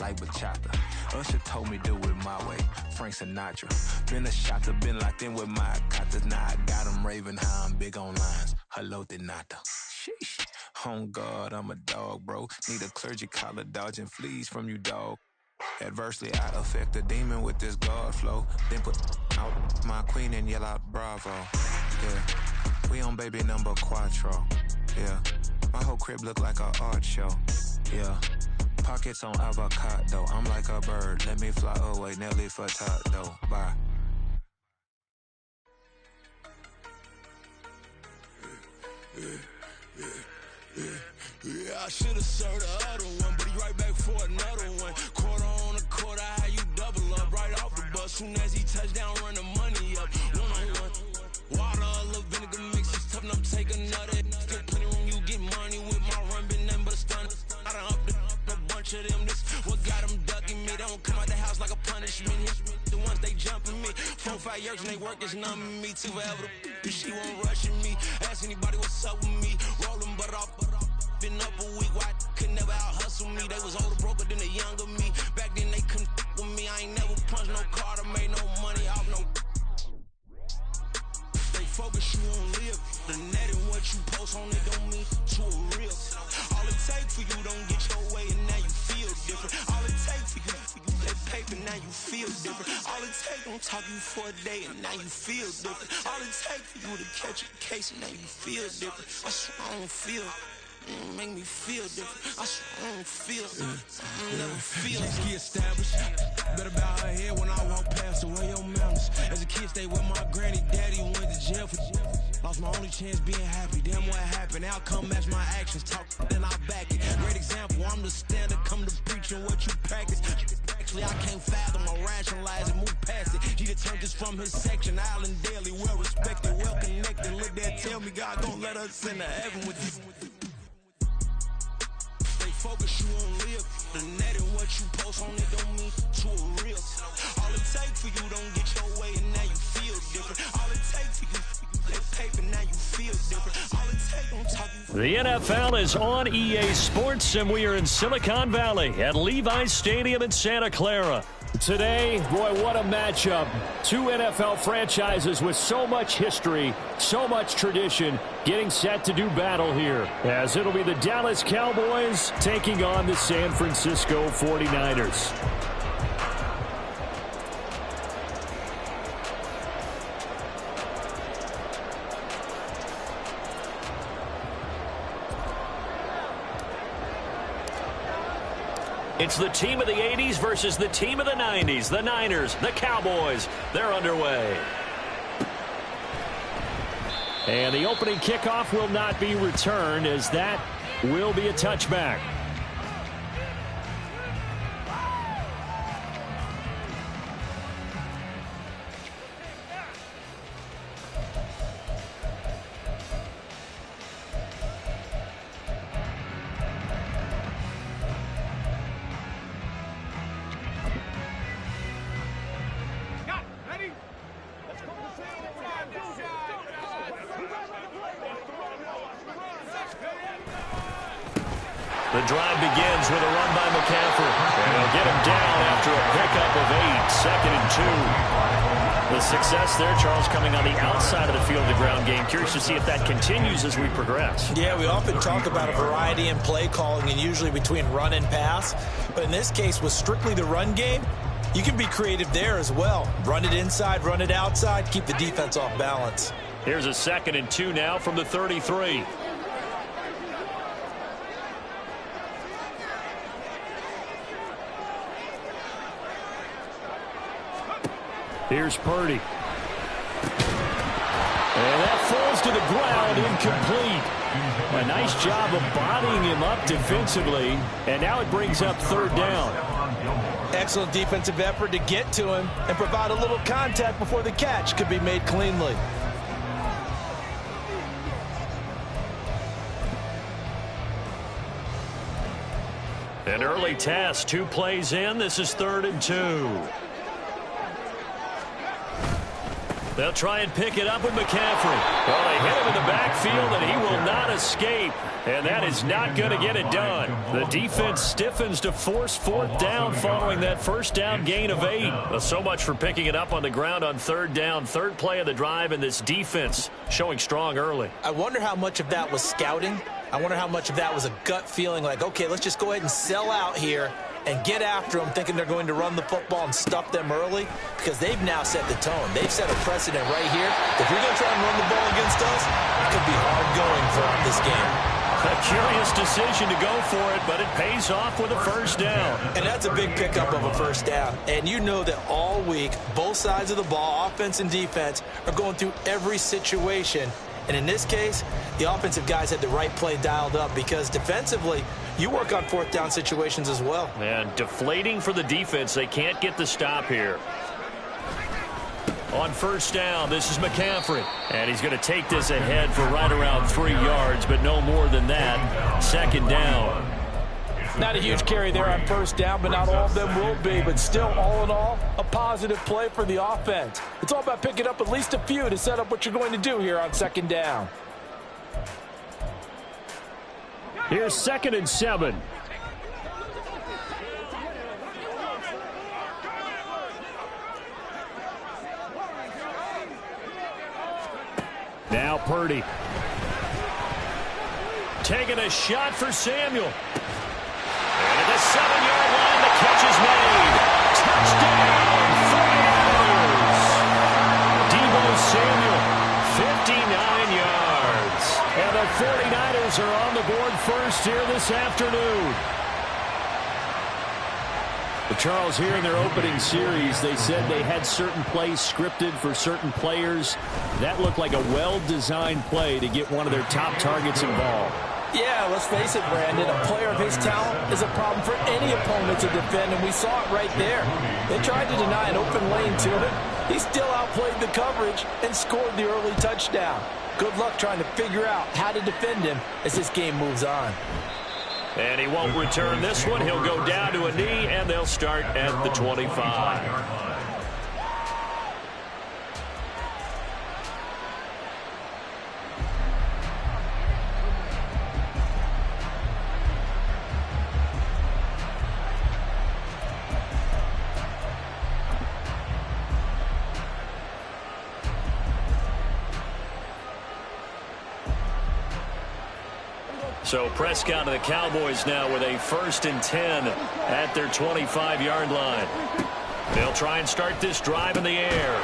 like bachata. Usher told me do it my way, Frank Sinatra. Been a shotter, been locked in with my cotters. Now I got them raving how I'm big on lines. Hello, Denata. Sheesh. On God, I'm a dog, bro. Need a clergy collar, dodging fleas from you, dog. Adversely, I affect a demon with this God flow. Then put out my queen and yell out bravo. Yeah, we on baby number quattro. Yeah, my whole crib look like an art show. Yeah, pockets on avocado. I'm like a bird. Let me fly away, Nelly Furtado. Bye. Yeah, I should've served the other one, but he right back for another one. Quarter on a quarter, how you double up right off the bus. Soon as he touch down, run the money up. One-on-one. Water, a little vinegar mix, it's tough enough to take another. Still plenty room, you get money with my run, been nothing but a stun. I done upped a bunch of them. This what got them ducking me. They don't come out the house like a punishment. The ones they jumping me. 4-5 years and they work is numbing me. Too forever. She won't rushing me. Ask anybody what's up with me. Rolling butt off. Been up a week, why could never out hustle me? They was older, broker than the younger me. Back then they couldn't with me. I ain't never punched no card or made no money off no. Stay focused, you won't live. The net and what you post on it don't mean to a real. All it take for you don't get your way and now you feel different. All it take for you that paper, now you feel different. All it take don't talk you for a day and now you feel different. All it take for you to catch a case and now you feel different. I swear I don't feel. Make me feel different. I swear I don't feel. I never feel. Key established. Better bow her head when I walk past the way your mountains. As a kid, stayed with my granny, daddy went to jail for. Lost my only chance being happy. Damn, what happened? Outcome match my actions. Talk, then I back it. Great example. I'm the standard. Come to preaching what you practice. Actually, I can't fathom or rationalize and move past it. He turned this from his section. Island daily, well respected, well connected. Look there, tell me God gon' let us into heaven with you. Focus, you won't live. The net and what you post on it don't mean to a real. All it take for you don't get your way and now you feel different. All it take for you that paper, now you feel different. All it take don't talk you. The NFL is on EA Sports, and we are in Silicon Valley at Levi's Stadium in Santa Clara. Today, boy, what a matchup. Two NFL franchises with so much history, so much tradition, getting set to do battle here, as it'll be the Dallas Cowboys taking on the San Francisco 49ers. It's the team of the 80s versus the team of the 90s. The Niners, the Cowboys, they're underway. And the opening kickoff will not be returned, as that will be a touchback. The drive begins with a run by McCaffrey. And they'll get him down after a pickup of 8, 2nd and 2. The success there, Charles, coming on the outside of the field, the ground game. Curious to see if that continues as we progress. Yeah, we often talk about a variety in play calling and usually between run and pass. But in this case, with strictly the run game, you can be creative there as well. Run it inside, run it outside, keep the defense off balance. Here's a 2nd and 2 now from the 33. Here's Purdy. And that falls to the ground, incomplete. A nice job of bodying him up defensively. And now it brings up 3rd down. Excellent defensive effort to get to him and provide a little contact before the catch could be made cleanly. An early test, 2 plays in. This is 3rd and 2. They'll try and pick it up with McCaffrey. Well, they hit him in the backfield, and he will not escape. And that is not going to get it done. The defense stiffens to force fourth down following that first down gain of 8. Well, so much for picking it up on the ground on third down. Third play of the drive, and this defense showing strong early. I wonder how much of that was scouting. I wonder how much of that was a gut feeling like, okay, let's just go ahead and sell out here and get after them, thinking they're going to run the football and stuff them early, because they've now set the tone. They've set a precedent right here. If you're going to try and run the ball against us, it could be hard going throughout this game. A curious decision to go for it, but it pays off with a first down. And that's a big pickup of a first down. And you know that all week, both sides of the ball, offense and defense, are going through every situation. And in this case, the offensive guys had the right play dialed up, because defensively, you work on fourth down situations as well. And deflating for the defense. They can't get the stop here. On first down, this is McCaffrey. And he's going to take this ahead for right around 3 yards, but no more than that. Second down. Not a huge carry there on first down, but not all of them will be. But still, all in all, a positive play for the offense. It's all about picking up at least a few to set up what you're going to do here on second down. Here's 2nd and 7. Now Purdy. Taking a shot for Samuel. And at the 7-yard line, the catch is made. Touchdown, 49ers. DemBoyz Samuel, 59 yards. And the 49ers are on the board first here this afternoon. But Charles, here in their opening series, they said they had certain plays scripted for certain players. That looked like a well-designed play to get one of their top targets involved. Yeah, let's face it, Brandon. A player of his talent is a problem for any opponent to defend, and we saw it right there. They tried to deny an open lane to him. He still outplayed the coverage and scored the early touchdown. Good luck trying to figure out how to defend him as this game moves on. And he won't return this one. He'll go down to a knee, and they'll start at the 25. So Prescott and the Cowboys now with a 1st and 10 at their 25-yard line. They'll try and start this drive in the air.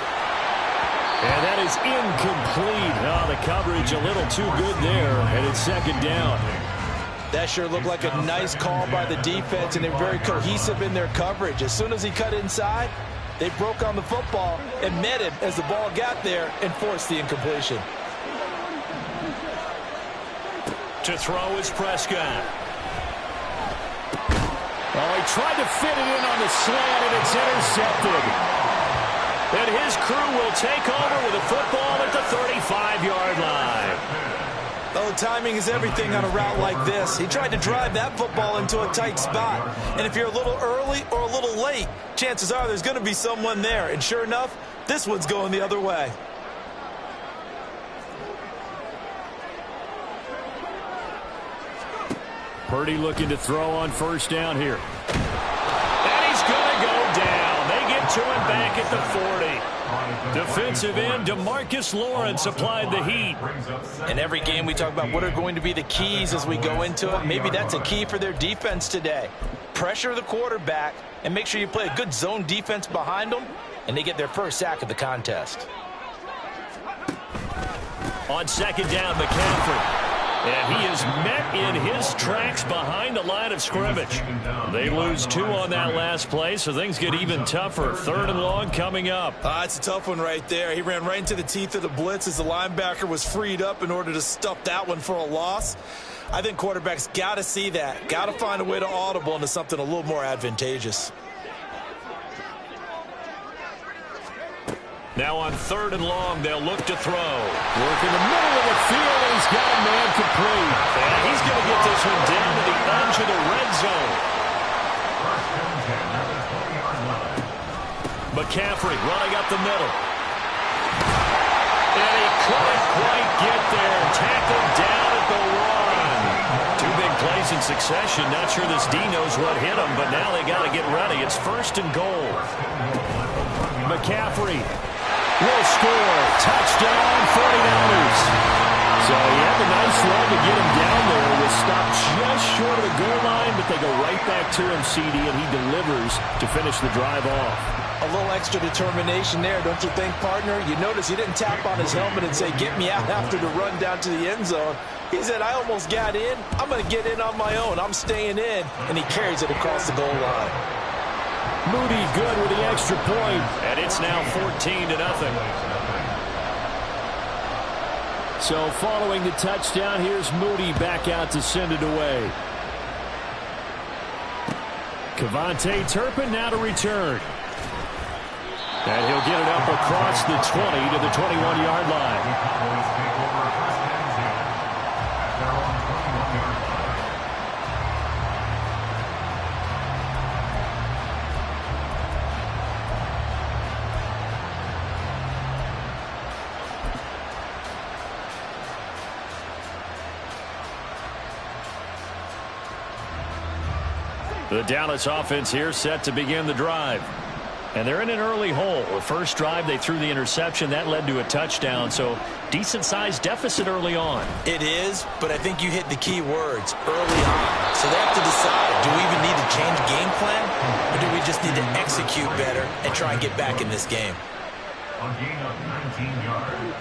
And that is incomplete. Oh, the coverage a little too good there, and it's 2nd down. That sure looked like a nice call by the defense, and they're very cohesive in their coverage. As soon as he cut inside, they broke on the football and met him as the ball got there and forced the incompletion. To throw is Prescott. Oh, he tried to fit it in on the slant, and it's intercepted. And his crew will take over with a football at the 35-yard line. Oh, timing is everything on a route like this. He tried to drive that football into a tight spot. And if you're a little early or a little late, chances are there's going to be someone there. And sure enough, this one's going the other way. Purdy looking to throw on first down here. And he's going to go down. They get to him back at the 40. Defensive end DeMarcus Lawrence applied the heat. In every game we talk about what are going to be the keys as we go into it. Maybe that's a key for their defense today. Pressure the quarterback and make sure you play a good zone defense behind them, and they get their first sack of the contest. On 2nd down, McCaffrey. And he is met in his tracks behind the line of scrimmage. They lose 2 on that last play, so things get even tougher. 3rd and long coming up. It's a tough one right there. He ran right into the teeth of the blitz as the linebacker was freed up in order to stuff that one for a loss. I think quarterbacks got to see that. Got to find a way to audible into something a little more advantageous. Now on 3rd and long, they'll look to throw. Work in the middle of the field, and he's got a man complete. And he's going to get this one down to the edge of the red zone. McCaffrey running up the middle. And he couldn't quite get there. Tackled down at the 1. Two big plays in succession. Not sure this D knows what hit him, but now they got to get ready. It's 1st and goal. McCaffrey will score. Touchdown, 49ers. So he had the nice run to get him down there. Was stopped just short of the goal line, but they go right back to him, CD, and he delivers to finish the drive off. A little extra determination there, don't you think, partner? You notice he didn't tap on his helmet and say, get me out after the run down to the end zone. He said, I almost got in. I'm going to get in on my own. I'm staying in. And he carries it across the goal line. Moody good with the extra point, and it's now 14-0. So following the touchdown, here's Moody back out to send it away. Kevontae Turpin now to return. And he'll get it up across the 20 to the 21-yard line. The Dallas offense here set to begin the drive. And they're in an early hole. The first drive, they threw the interception. That led to a touchdown, so decent-sized deficit early on. It is, but I think you hit the key words, early on. So they have to decide, do we even need to change game plan, or do we just need to execute better and try and get back in this game? On gain of 19 yards,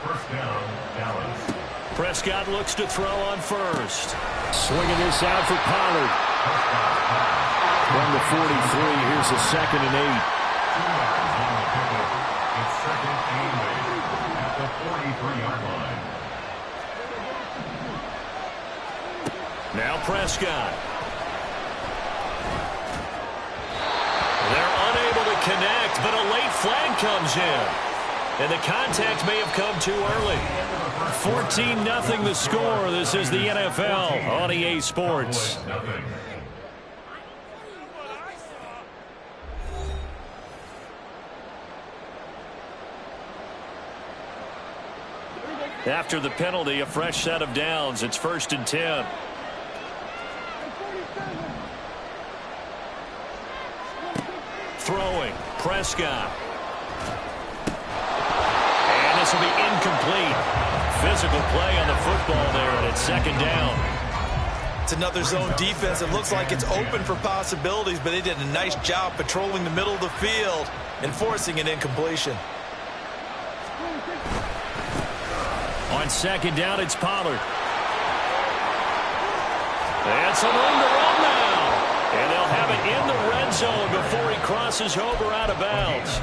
first down, Dallas. Prescott looks to throw on first. Swinging this out for Pollard. From the 43, here's a 2nd and 8. 2 yards on the pickup. It's 2nd and 8 at the 43-yard line. Now Prescott. They're unable to connect, but a late flag comes in. And the contact may have come too early. 14-0 the score. This is the NFL on EA Sports. After the penalty, a fresh set of downs. It's 1st and 10. Throwing, Prescott. And this will be incomplete. Physical play on the football there, and it's 2nd down. It's another zone defense. It looks like it's open for possibilities, but they did a nice job patrolling the middle of the field and forcing an incompletion. On 2nd down, it's Pollard. And some room to run now. And they'll have it in the red zone before he crosses over out of bounds.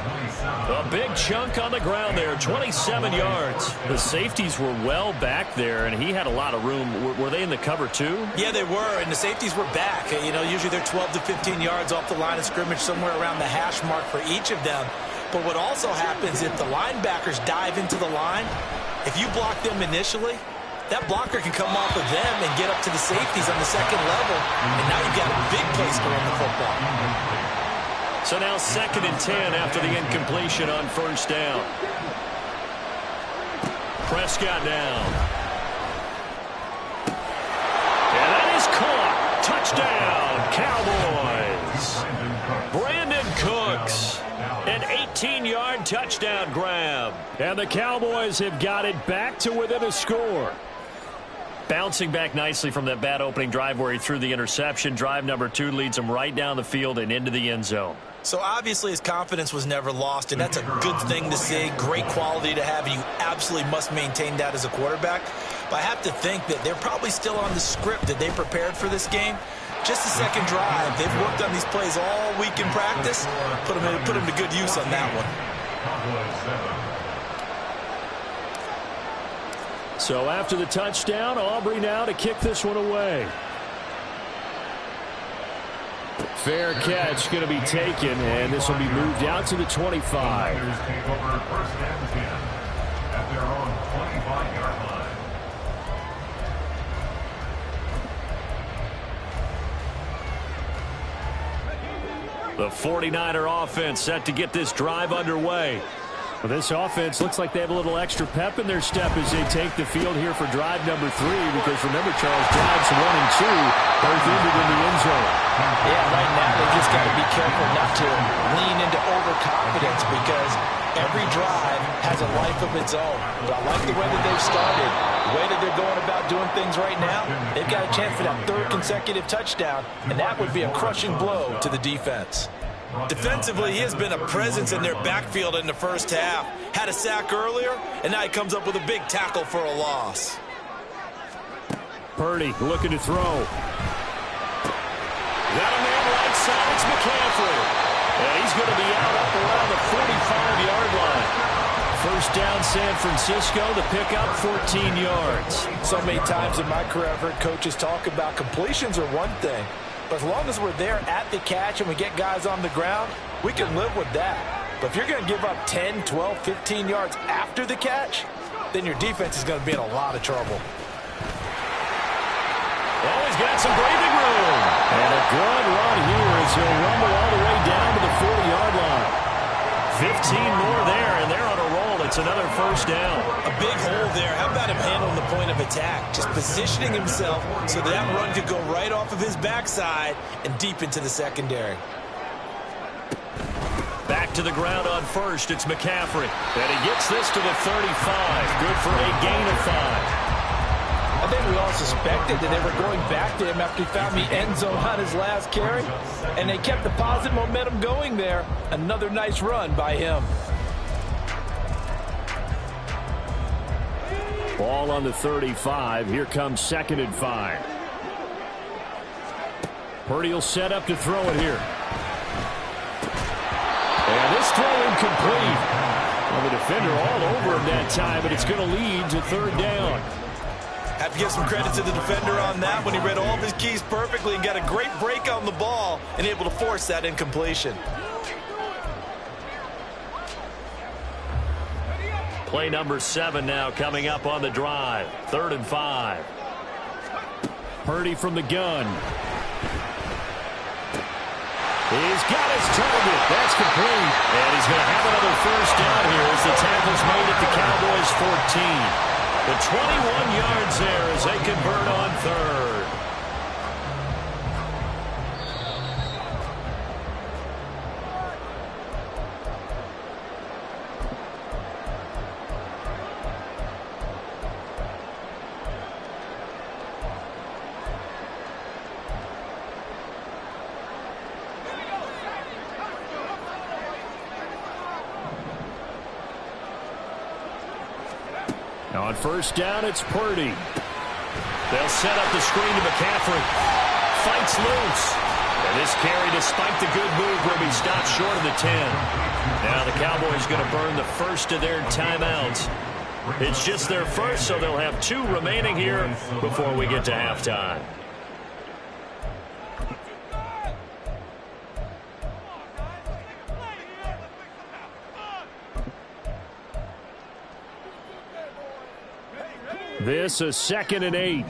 A big chunk on the ground there, 27 yards. The safeties were well back there, and he had a lot of room. Were they in the cover too? Yeah, they were, and the safeties were back. You know, usually they're 12 to 15 yards off the line of scrimmage, somewhere around the hash mark for each of them. But what also happens if the linebackers dive into the line, if you block them initially, that blocker can come off of them and get up to the safeties on the 2nd level, and now you've got a big place to run the football. So now 2nd and 10 after the incompletion on 1st down. Prescott down. And that is caught. Touchdown, Cowboys. Brandon Cooks. An 18-yard touchdown grab. And the Cowboys have got it back to within a score. Bouncing back nicely from that bad opening drive where he threw the interception. Drive number 2 leads him right down the field and into the end zone. So obviously his confidence was never lost, and that's a good thing to see. Great quality to have, and you absolutely must maintain that as a quarterback. But I have to think that they're probably still on the script that they prepared for this game. Just the 2nd drive. They've worked on these plays all week in practice. Put them to good use on that one. So after the touchdown, Aubrey now to kick this one away. Fair catch going to be taken, and this will be moved out to the 25. Take over 1st and 10 at their own 25-yard line. The 49er offense set to get this drive underway. Well, this offense looks like they have a little extra pep in their step as they take the field here for drive number 3, because remember, Charles, drives 1 and 2 both ended in the end zone. Yeah, right now they just got to be careful not to lean into overconfidence, because every drive has a life of its own. But I like the way that they've started, the way that they're going about doing things right now. They've got a chance for that 3rd consecutive touchdown, and that would be a crushing blow to the defense. Defensively, he has been a presence in their backfield in the first half. Had a sack earlier, and now he comes up with a big tackle for a loss. Purdy looking to throw. Got a man right side. It's McCaffrey. And he's going to be out up around the 45-yard line. First down, San Francisco. The pickup, 14 yards. So many times in my career, I've heard coaches talk about completions are one thing. But as long as we're there at the catch and we get guys on the ground, we can live with that. But if you're going to give up 10, 12, 15 yards after the catch, then your defense is going to be in a lot of trouble. Oh, he's got some breathing room. And a good run here as he'll rumble all the way down to the 40-yard line. 15 more there, and they're on a roll. It's another first down. A big hole there. How about him handling the point of attack? Just positioning himself so that run could go right off of his backside and deep into the secondary. Back to the ground on first. It's McCaffrey. And he gets this to the 35. Good for a gain of 5. I think we all suspected that they were going back to him after he found the end zone on his last carry, and they kept the positive momentum going there. Another nice run by him. Ball on the 35. Here comes 2nd and 5. Purdy will set up to throw it here. And this throw incomplete. Well, the defender all over him that time, but it's going to lead to 3rd down. Have to give some credit to the defender on that when he read all of his keys perfectly and got a great break on the ball and able to force that incompletion. Play number 7 now coming up on the drive. 3rd and 5. Purdy from the gun. He's got his target. That's complete. And he's going to have another first down here as the tackle's made at the Cowboys' 14. The 21 yards there as they convert on 3rd. Now on first down, it's Purdy. They'll set up the screen to McCaffrey. Fights loose. And this carry, despite the good move, will be stopped short of the 10. Now the Cowboys going to burn the first of their timeouts. It's just their first, so they'll have 2 remaining here before we get to halftime. This is 2nd and 8.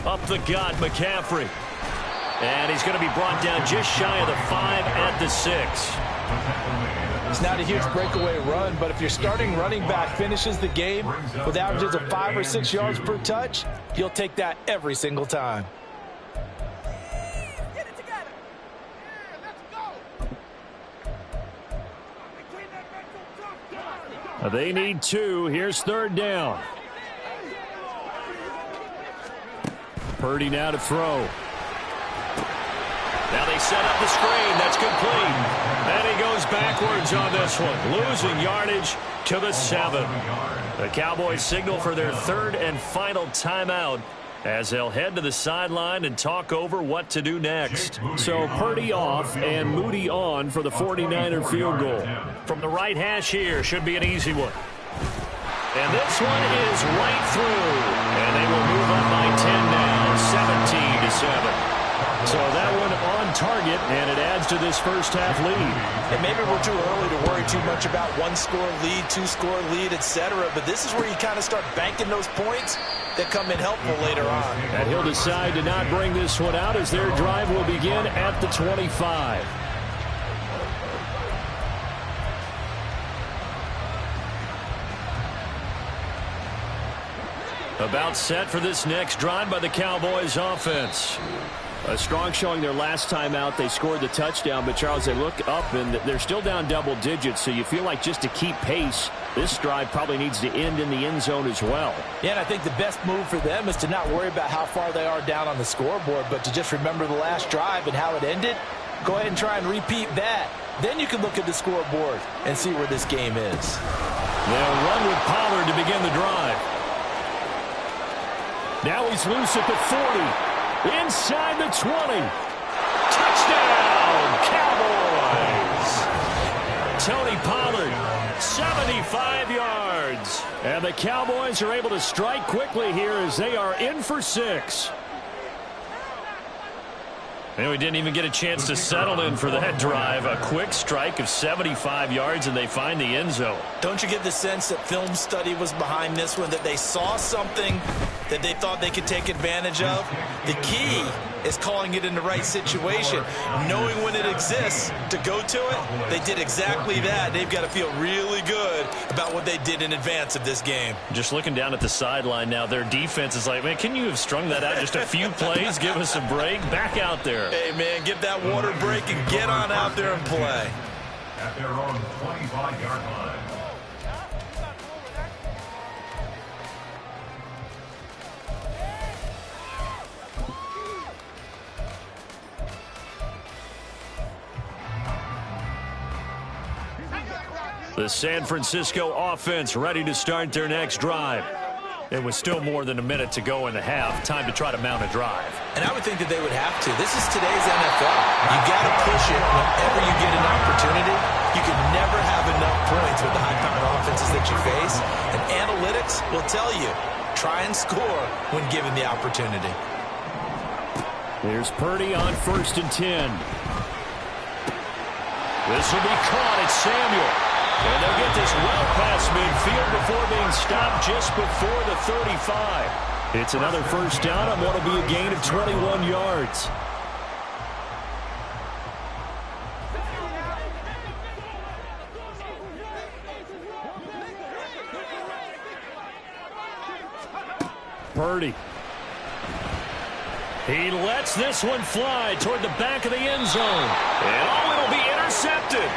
Up the gut, McCaffrey. And he's going to be brought down just shy of the 5 at the 6. It's not a huge breakaway run, but if your starting running back finishes the game with averages of 5 or 6 yards per touch, he'll take that every single time. They need 2. Here's 3rd down. Purdy now to throw. Now they set up the screen. That's complete. And he goes backwards on this one, losing yardage to the 7. The Cowboys signal for their 3rd and final timeout as they'll head to the sideline and talk over what to do next. So Purdy off and Moody on for the 49er field goal. From the right hash here, should be an easy one. And this one is right through. And they will move up by 10 now, 17-7. So that one on target, and it adds to this first half lead. And maybe we're too early to worry too much about one-score lead, two-score lead, etc. But this is where you kind of start banking those points that come in helpful later on. And he'll decide to not bring this one out as their drive will begin at the 25. About set for this next drive by the Cowboys offense. A strong showing their last time out. They scored the touchdown, but Charles, they look up and they're still down double digits, so you feel like just to keep pace, this drive probably needs to end in the end zone as well. Yeah, and I think the best move for them is to not worry about how far they are down on the scoreboard, but to just remember the last drive and how it ended. Go ahead and try and repeat that. Then you can look at the scoreboard and see where this game is. They'll run with Pollard to begin the drive. Now he's loose at the 40. Inside the 20. Touchdown, Cowboys! Tony Pollard, 75 yards. And the Cowboys are able to strike quickly here as they are in for 6. And we didn't even get a chance to settle in for that drive. A quick strike of 75 yards, and they find the end zone. Don't you get the sense that film study was behind this one, that they saw something that they thought they could take advantage of? The key is calling it in the right situation, knowing when it exists to go to it. They did exactly that. They've got to feel really good about what they did in advance of this game. Just looking down at the sideline now, their defense is like, man, can you have strung that out just a few plays? Give us a break. Back out there. Hey, man, get that water break and get on out there and play. At their own 25-yard line. The San Francisco offense ready to start their next drive. It was still more than a minute to go in the half. Time to try to mount a drive. And I would think that they would have to. This is today's NFL. You got to push it whenever you get an opportunity. You can never have enough points with the high-powered offenses that you face. And analytics will tell you, try and score when given the opportunity. Here's Purdy on 1st and 10. This will be caught. It's Samuel. And they'll get this well past midfield before being stopped just before the 35. It's another first down on what will be a gain of 21 yards. Purdy. He lets this one fly toward the back of the end zone. And it'll be intercepted.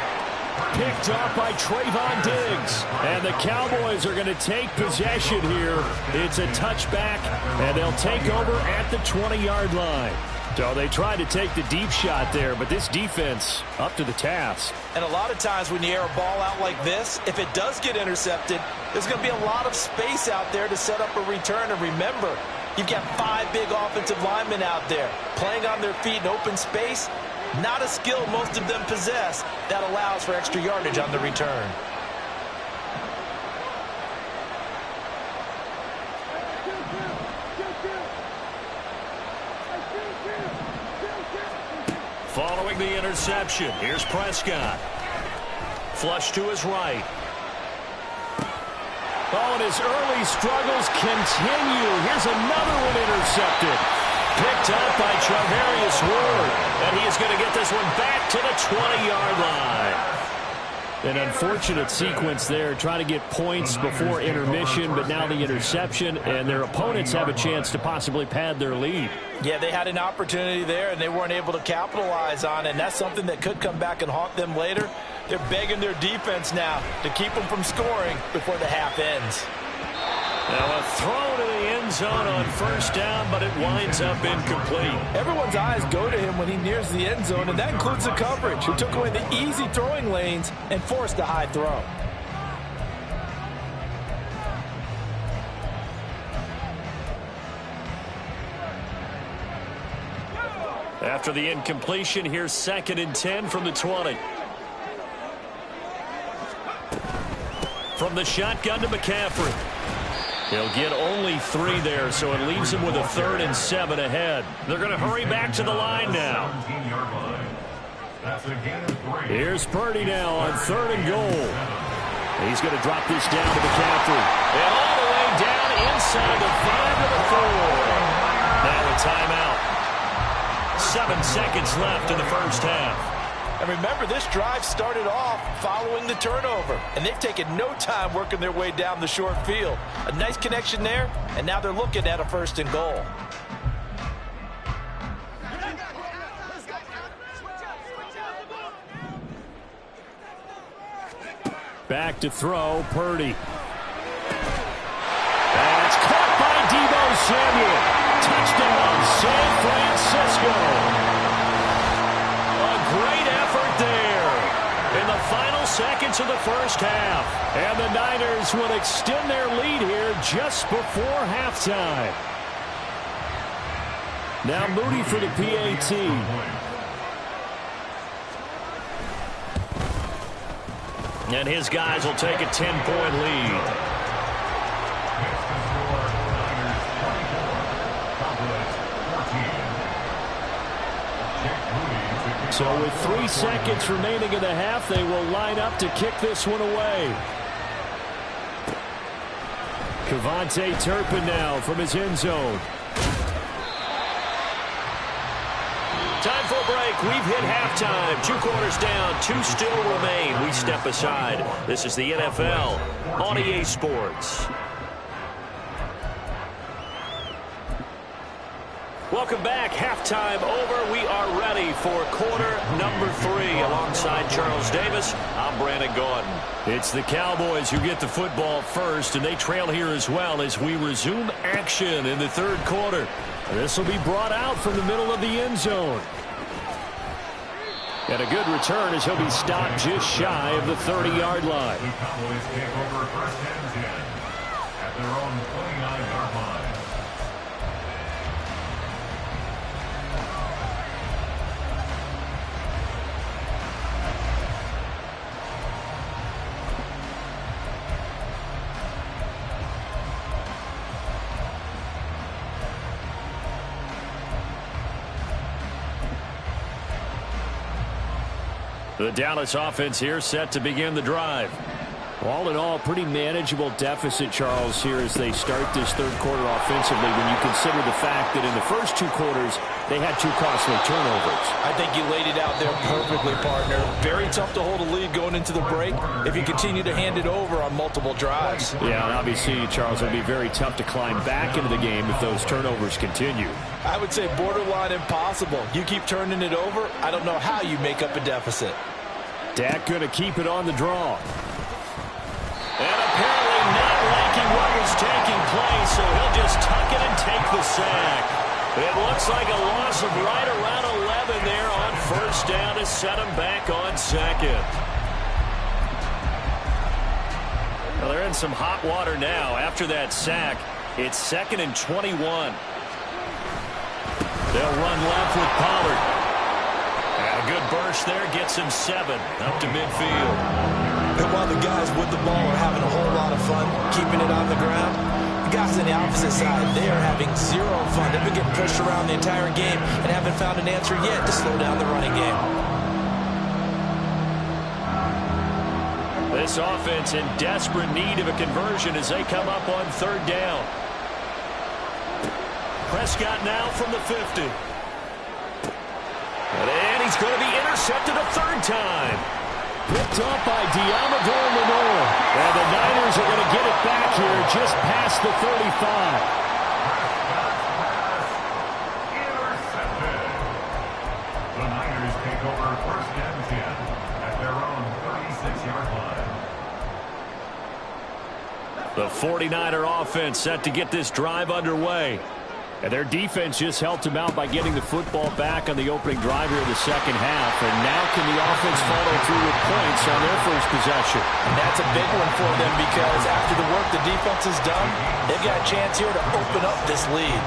Picked off by Trayvon Diggs. And the Cowboys are going to take possession here. It's a touchback, and they'll take over at the 20-yard line. So they tried to take the deep shot there, but this defense up to the task. And a lot of times when you air a ball out like this, if it does get intercepted, there's going to be a lot of space out there to set up a return. And remember, you've got 5 big offensive linemen out there playing on their feet in open space. Not a skill most of them possess that allows for extra yardage on the return. Following the interception, here's Prescott. Flush to his right. Oh, and his early struggles continue. Here's another one intercepted. Picked up by Charvarius Ward. And he is going to get this one back to the 20-yard line. An unfortunate sequence there, trying to get points before intermission, but now the interception, and their opponents have a chance to possibly pad their lead. Yeah, they had an opportunity there, and they weren't able to capitalize on it, and that's something that could come back and haunt them later. They're begging their defense now to keep them from scoring before the half ends. Now a throw to the end zone on first down, but it winds up incomplete. Everyone's eyes go to him when he nears the end zone, and that includes the coverage, who took away the easy throwing lanes and forced a high throw. After the incompletion, here's 2nd and 10 from the 20. From the shotgun to McCaffrey. He'll get only 3 there, so it leaves him with a 3rd and 7 ahead. They're going to hurry back to the line now. Here's Purdy now on 3rd and goal. He's going to drop this down to McCaffrey. And all the way down inside the 5 to the 4. Now a timeout. 7 seconds left in the first half. And remember, this drive started off following the turnover, and they've taken no time working their way down the short field. A nice connection there, and now they're looking at a 1st and goal. Back to throw, Purdy. That's caught by Deebo Samuel. Touchdown, San Francisco. Great effort there in the final seconds of the first half. And the Niners will extend their lead here just before halftime. Now Moody for the PAT. And his guys will take a 10-point lead. So with 3 seconds remaining in the half, they will line up to kick this one away. Kevontae Turpin now from his end zone. Time for a break. We've hit halftime. 2 quarters down. 2 still remain. We step aside. This is the NFL on EA Sports. Welcome back. Halftime over. We are ready for quarter number 3. Alongside Charles Davis, I'm Brandon Gordon. It's the Cowboys who get the football first, and they trail here as well as we resume action in the 3rd quarter. This will be brought out from the middle of the end zone. And a good return as he'll be stopped just shy of the 30-yard line. The Cowboys take over 1st and 10 at their own 29-yard line. The Dallas offense here set to begin the drive. All in all, pretty manageable deficit, Charles, here as they start this 3rd quarter offensively when you consider the fact that in the first 2 quarters, they had 2 costly turnovers. I think you laid it out there perfectly, partner. Very tough to hold a lead going into the break if you continue to hand it over on multiple drives. Yeah, and obviously, Charles, it would be very tough to climb back into the game if those turnovers continue. I would say borderline impossible. You keep turning it over, I don't know how you make up a deficit. Dak going to keep it on the draw. And apparently not liking what was taking place, so he'll just tuck it and take the sack. It looks like a loss of right around 11 there on 1st down to set him back on 2nd. Well, they're in some hot water now. After that sack, it's 2nd and 21. They'll run left with Pollard. And a good burst there gets him 7 up to midfield. And while the guys with the ball are having a whole lot of fun keeping it on the ground, the guys on the opposite side, they are having 0 fun. They've been getting pushed around the entire game and haven't found an answer yet to slow down the running game. This offense in desperate need of a conversion as they come up on 3rd down. Prescott now from the 50. And he's going to be intercepted a 3rd time. Picked up by Diamador Lenore. And the Niners are going to get it back here just past the 35. Intercepted. The Niners take over 1st and 10 at their own 36-yard line. The 49er offense set to get this drive underway. And their defense just helped them out by getting the football back on the opening drive here in the 2nd half. And now can the offense follow through with points on their first possession? And that's a big one for them because after the work the defense has done, they've got a chance here to open up this lead.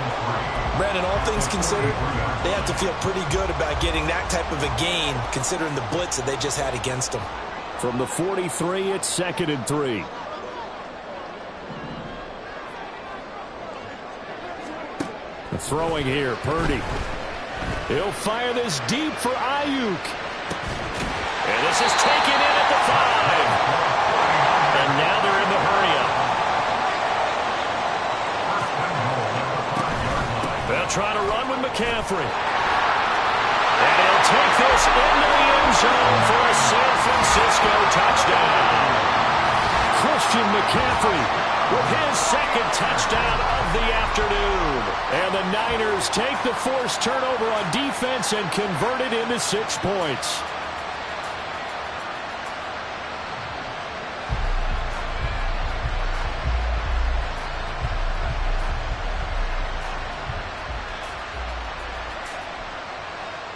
Brandon, all things considered, they have to feel pretty good about getting that type of a gain considering the blitz that they just had against them. From the 43, it's 2nd and 3. throwing here. Purdy. He'll fire this deep for Ayuk. And this is taken in at the 5. And now they're in the hurry-up. They'll try to run with McCaffrey. And he'll take this into the end zone for a San Francisco touchdown. Christian McCaffrey with his second touchdown of the afternoon. And the Niners take the forced turnover on defense and convert it into 6 points.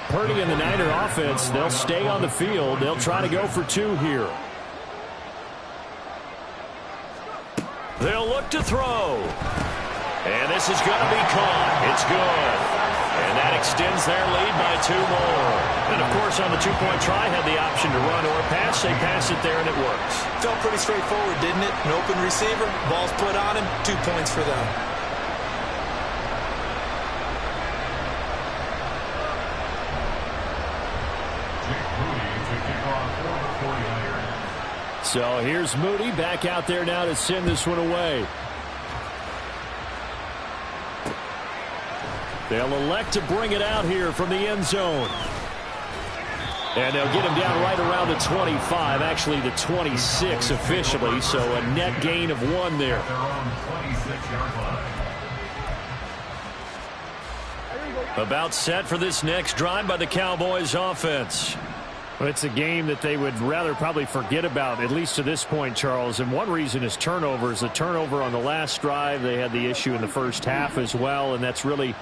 Purdy and the Niner offense, they'll stay on the field. They'll try to go for 2 here. They'll look to throw. And this is going to be caught. It's good. And that extends their lead by 2 more. And, of course, on the 2-point try, had the option to run or pass. They pass it there, and it works. Felt pretty straightforward, didn't it? An open receiver, ball's put on him, 2 points for them. So here's Moody back out there now to send this one away. They'll elect to bring it out here from the end zone. And they'll get him down right around the 25, actually the 26 officially, so a net gain of 1 there. About set for this next drive by the Cowboys offense. Well, it's a game that they would rather probably forget about, at least to this point, Charles. And one reason is turnovers. The turnover on the last drive, they had the issue in the first half as well, and that's really,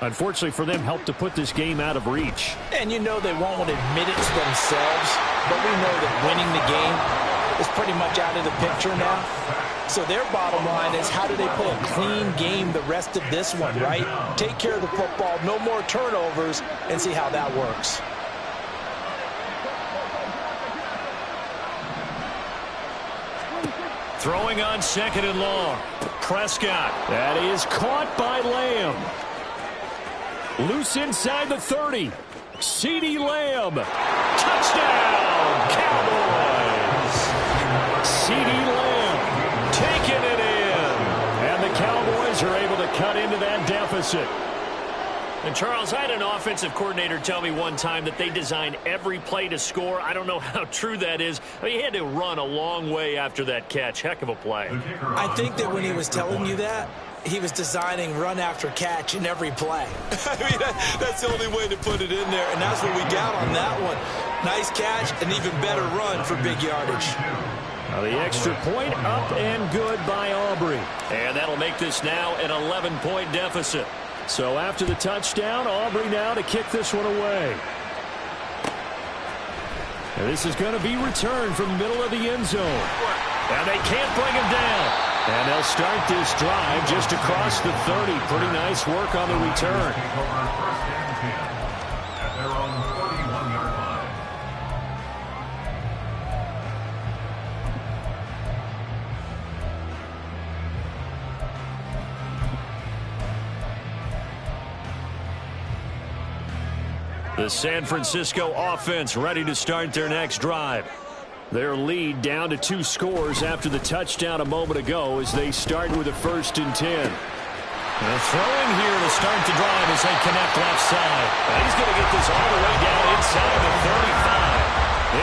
unfortunately for them, helped to put this game out of reach. And you know they won't admit it to themselves, but we know that winning the game is pretty much out of the picture now. So their bottom line is, how do they play a clean game the rest of this one, right? Take care of the football, no more turnovers, and see how that works. Throwing on 2nd and long. Prescott. That is caught by Lamb. Loose inside the 30. CeeDee Lamb. Touchdown, Cowboys. CeeDee Lamb taking it in. And the Cowboys are able to cut into that deficit. And, Charles, I had an offensive coordinator tell me one time that they design every play to score. I don't know how true that is. I mean, he had to run a long way after that catch. Heck of a play. I think that when he was telling you that, he was designing run after catch in every play. I mean, that's the only way to put it in there, and that's what we got on that one. Nice catch, an even better run for big yardage. Now the extra point up and good by Aubrey. And that'll make this now an 11-point deficit. So after the touchdown, Aubrey now to kick this one away. And this is going to be returned from the middle of the end zone. And they can't bring him down. And they'll start this drive just across the 30. Pretty nice work on the return. At their own 41-yard line. The San Francisco offense ready to start their next drive. Their lead down to 2 scores after the touchdown a moment ago as they start with a 1st and 10. And throwing here to start the drive as they connect left side. And he's going to get this all the way down inside the 35.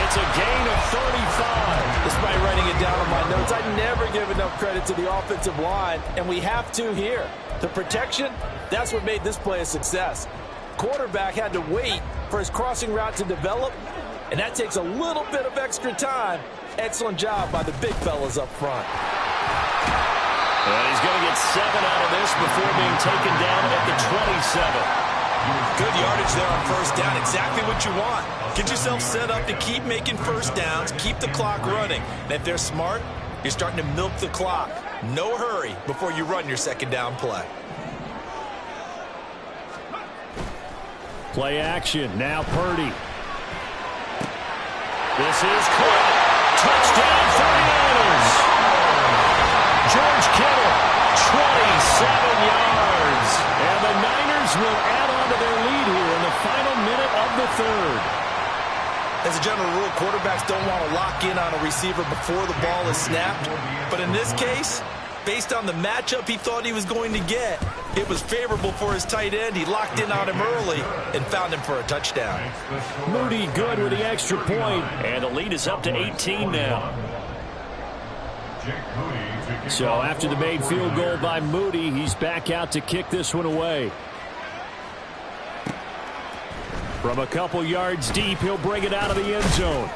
It's a gain of 35. Despite writing it down on my notes, I never give enough credit to the offensive line, and we have to here. The protection, that's what made this play a success. Quarterback had to wait for his crossing route to develop, and that takes a little bit of extra time. Excellent job by the big fellas up front. And he's going to get 7 out of this before being taken down at the 27. Good yardage there on 1st down. Exactly what you want. Get yourself set up to keep making 1st downs, keep the clock running. And if they're smart, you're starting to milk the clock. No hurry before you run your 2nd down play. Play action. Now Purdy. This is caught. Touchdown 49ers. George Kittle, 27 yards. And the Niners As a general rule, quarterbacks don't want to lock in on a receiver before the ball is snapped. But in this case, based on the matchup he thought he was going to get, it was favorable for his tight end. He locked in on him early and found him for a touchdown. Moody good with the extra point, and the lead is up to 18 now. So after the made field goal by Moody, he's back out to kick this one away. From a couple yards deep, he'll bring it out of the end zone.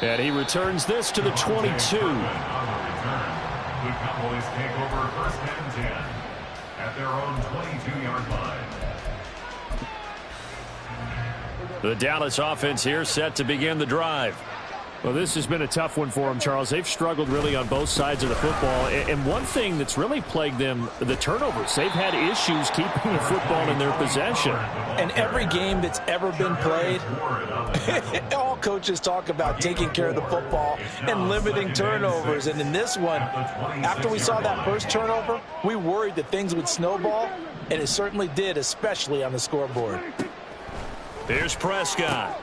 And he returns this to the 22. The Cowboys take over first and 10 at their own 22-yard line. The Dallas offense here set to begin the drive. Well, this has been a tough one for them, Charles. They've struggled really on both sides of the football. And one thing that's really plagued them, the turnovers. They've had issues keeping the football in their possession. And every game that's ever been played, all coaches talk about taking care of the football and limiting turnovers. And in this one, after we saw that first turnover, we worried that things would snowball, and it certainly did, especially on the scoreboard. Here's Prescott.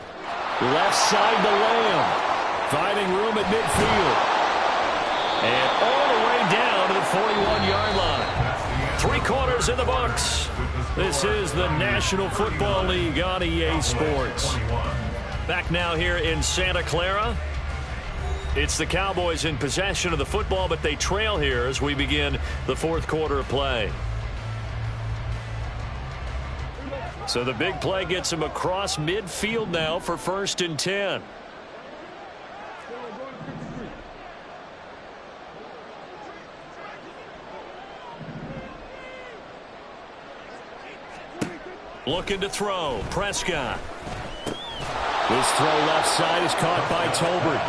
Left side to Lamb. Finding room at midfield. And all the way down to the 41-yard line. 3 quarters in the books. This is the National Football League on EA Sports. Back now here in Santa Clara. It's the Cowboys in possession of the football, but they trail here as we begin the 4th quarter of play. So the big play gets him across midfield now for 1st and 10. Looking to throw. Prescott. This throw left side is caught by Tolbert.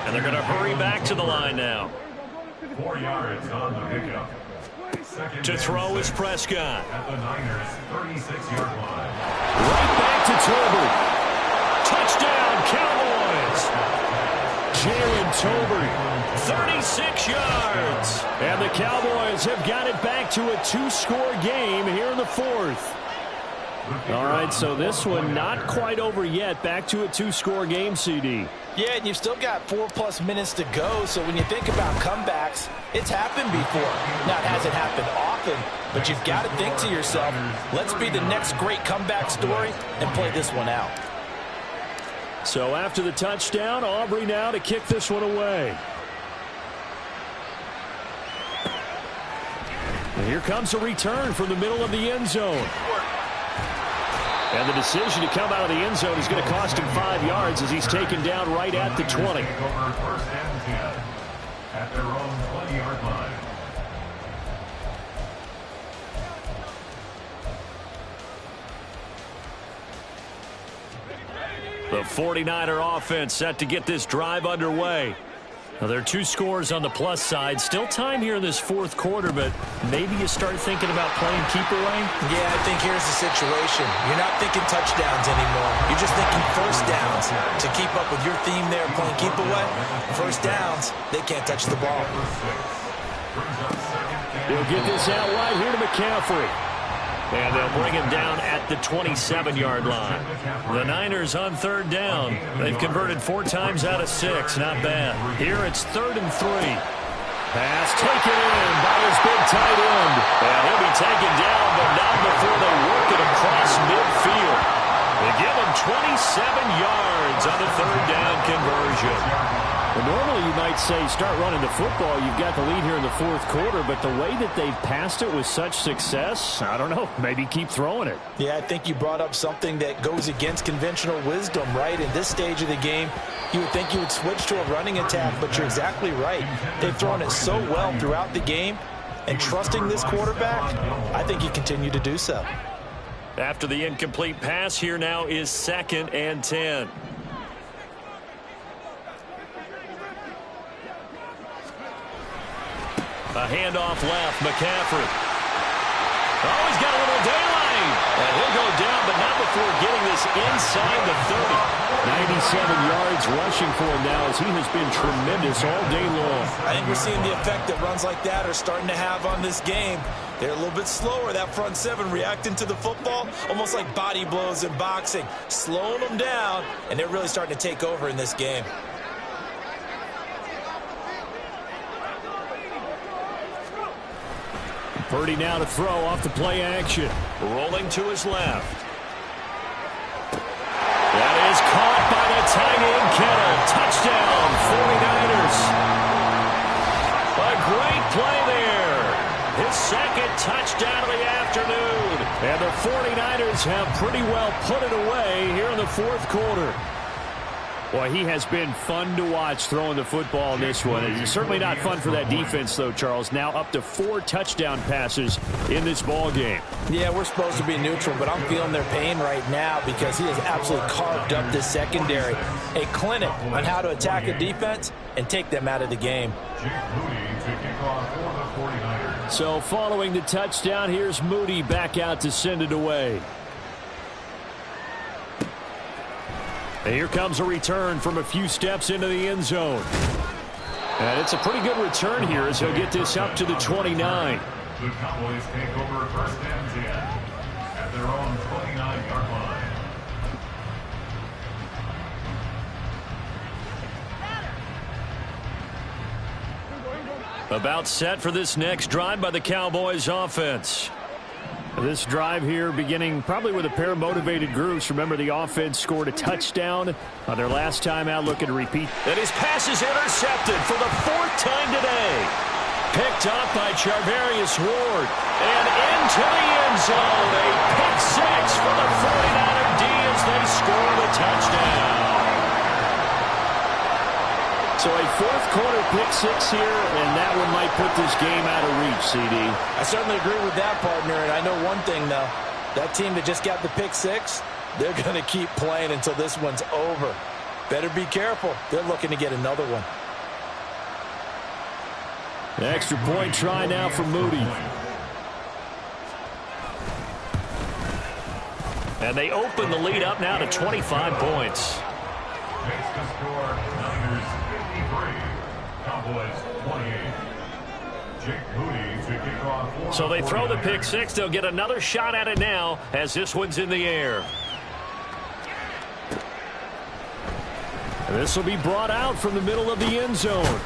And they're going to hurry back to the line now. 4 yards on the pickup. To throw is Prescott. At the Niners' 36-yard line. Right back to Tolbert. Touchdown, Cowboys. Jalen Tolbert, 36 yards. And the Cowboys have got it back to a 2-score game here in the 4th. All right, so this one not quite over yet. Back to a 2-score game, CD. Yeah, and you've still got 4+ minutes to go, so when you think about comebacks, it's happened before. Now, it hasn't happened often, but you've got to think to yourself, let's be the next great comeback story and play this one out. So after the touchdown, Aubrey now to kick this one away. And here comes a return from the middle of the end zone. And the decision to come out of the end zone is going to cost him 5 yards as he's taken down right at the 20. Over 1st and 10 at their own 20-yard line. The 49er offense set to get this drive underway. Now, there are 2 scores on the plus side. Still time here in this 4th quarter, but maybe you start thinking about playing keep away? Yeah, I think here's the situation. You're not thinking touchdowns anymore. You're just thinking first downs. To keep up with your theme there, playing keep away, first downs, they can't touch the ball. They'll get this out wide here to McCaffrey. And they'll bring him down at the 27-yard line. The Niners on 3rd down. They've converted 4 times out of 6. Not bad. Here it's 3rd and 3. Pass taken in by his big tight end. And he'll be taken down, but not before they work it across midfield. They give him 27 yards on the 3rd down conversion. Well, normally you might say start running the football. You've got the lead here in the 4th quarter, but the way that they've passed it with such success, I don't know, maybe keep throwing it. Yeah, I think you brought up something that goes against conventional wisdom, right? In this stage of the game, you would think you would switch to a running attack, but you're exactly right. They've thrown it so well throughout the game, and trusting this quarterback, I think you continue to do so. After the incomplete pass, here now is 2nd and 10. A handoff left, McCaffrey. Oh, he's got a little daylight. And he'll go down, but not before getting this inside the 30. 97 yards rushing for him now as he has been tremendous all day long. I think we're seeing the effect that runs like that are starting to have on this game. They're a little bit slower, that front seven, reacting to the football, almost like body blows in boxing, slowing them down, and they're really starting to take over in this game. Purdy now to throw off the play action. Rolling to his left. That is caught by the tight end Kittle. Touchdown, 49ers. A great play there. His second touchdown of the afternoon. And the 49ers have pretty well put it away here in the fourth quarter. Boy, he has been fun to watch throwing the football in this one. It's certainly not fun for that defense, though, Charles. Now up to 4 touchdown passes in this ball game. Yeah, we're supposed to be neutral, but I'm feeling their pain right now because he has absolutely carved up this secondary. A clinic on how to attack a defense and take them out of the game. So following the touchdown, here's Moody back out to send it away. And here comes a return from a few steps into the end zone. And it's a pretty good return here as he'll get this up to the 29. The Cowboys take over first and 10 at their own 29-yard line. About set for this next drive by the Cowboys offense. This drive here beginning probably with a pair of motivated groups. Remember, the offense scored a touchdown on their last time out, looking to repeat. And his pass is intercepted for the 4th time today. Picked up by Charvarius Ward. And into the end zone. A pick six for the 49er D as they score the touchdown. So a fourth quarter pick six here, and that one might put this game out of reach, CD. I certainly agree with that, partner, and I know one thing, though. That team that just got the pick six, they're going to keep playing until this one's over. Better be careful. They're looking to get another one. The extra point try now for Moody. And they open the lead up now to 25 points. Makes the score Niners 53, Cowboys 28. Jake Moody to kick off. So they throw the pick six. They'll get another shot at it now as this one's in the air. This will be brought out from the middle of the end zone.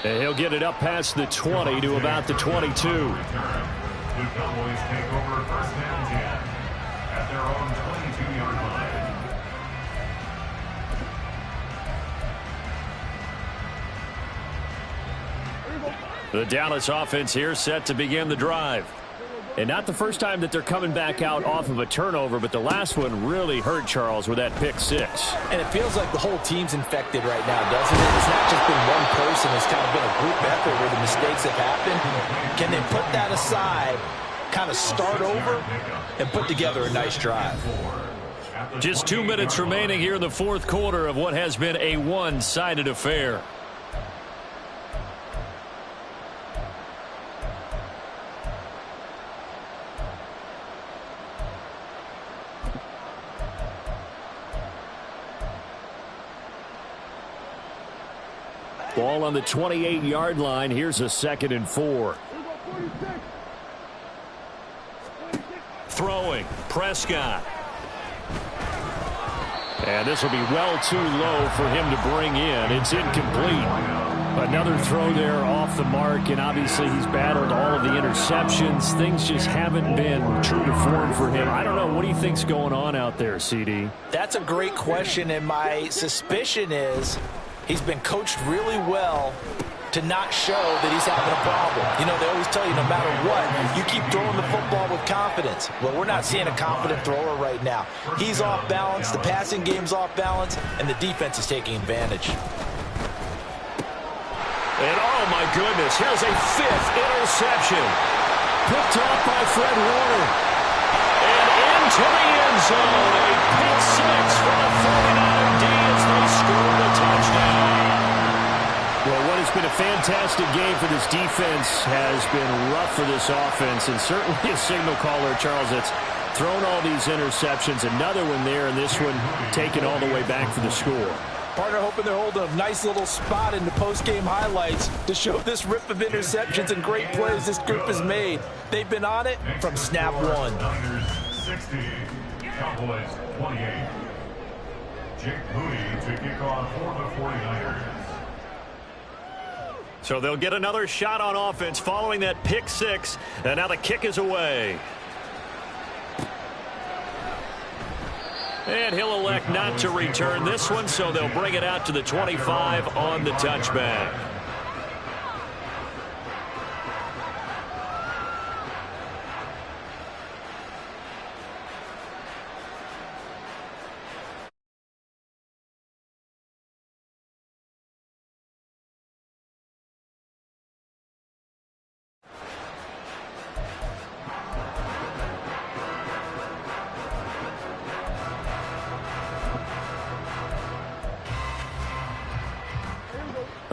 And he'll get it up past the 20 to about the 22. The Cowboys take over first and 10 at their own 22-yard line. The Dallas offense here set to begin the drive. And not the first time that they're coming back out off of a turnover, but the last one really hurt Charles with that pick six. And it feels like the whole team's infected right now, doesn't it? It's not just been one person. It's kind of been a group effort where the mistakes have happened. Can they put that aside, kind of start over, and put together a nice drive? Just 2 minutes remaining here in the fourth quarter of what has been a one-sided affair. Ball on the 28-yard line. Here's a 2nd and 4. Throwing. Prescott. And this will be well too low for him to bring in. It's incomplete. Another throw there off the mark, and obviously he's battled all of the interceptions. Things just haven't been true to form for him. I don't know. What do you think's going on out there, CD? That's a great question, and my suspicion is he's been coached really well to not show that he's having a problem. You know, they always tell you no matter what, you keep throwing the football with confidence. Well, we're not seeing a confident thrower right now. He's off balance, the passing game's off balance, and the defense is taking advantage. And oh my goodness, here's a 5th interception. Picked off by Fred Warner. And into the end zone, a pick six for the 49er D as they score the touchdown. Well, what has been a fantastic game for this defense has been rough for this offense, and certainly a signal caller, Charles, that's thrown all these interceptions. Another one there, and this one taken all the way back for the score. Partner hoping they're holding a nice little spot in the post-game highlights to show this rip of interceptions and great plays this group has made. They've been on it from snap one. Niners 60, Cowboys 28. Jake Moody to kick off for the 49ers. So they'll get another shot on offense following that pick six, and now the kick is away. And he'll elect not to return this one, so they'll bring it out to the 25 on the touchback.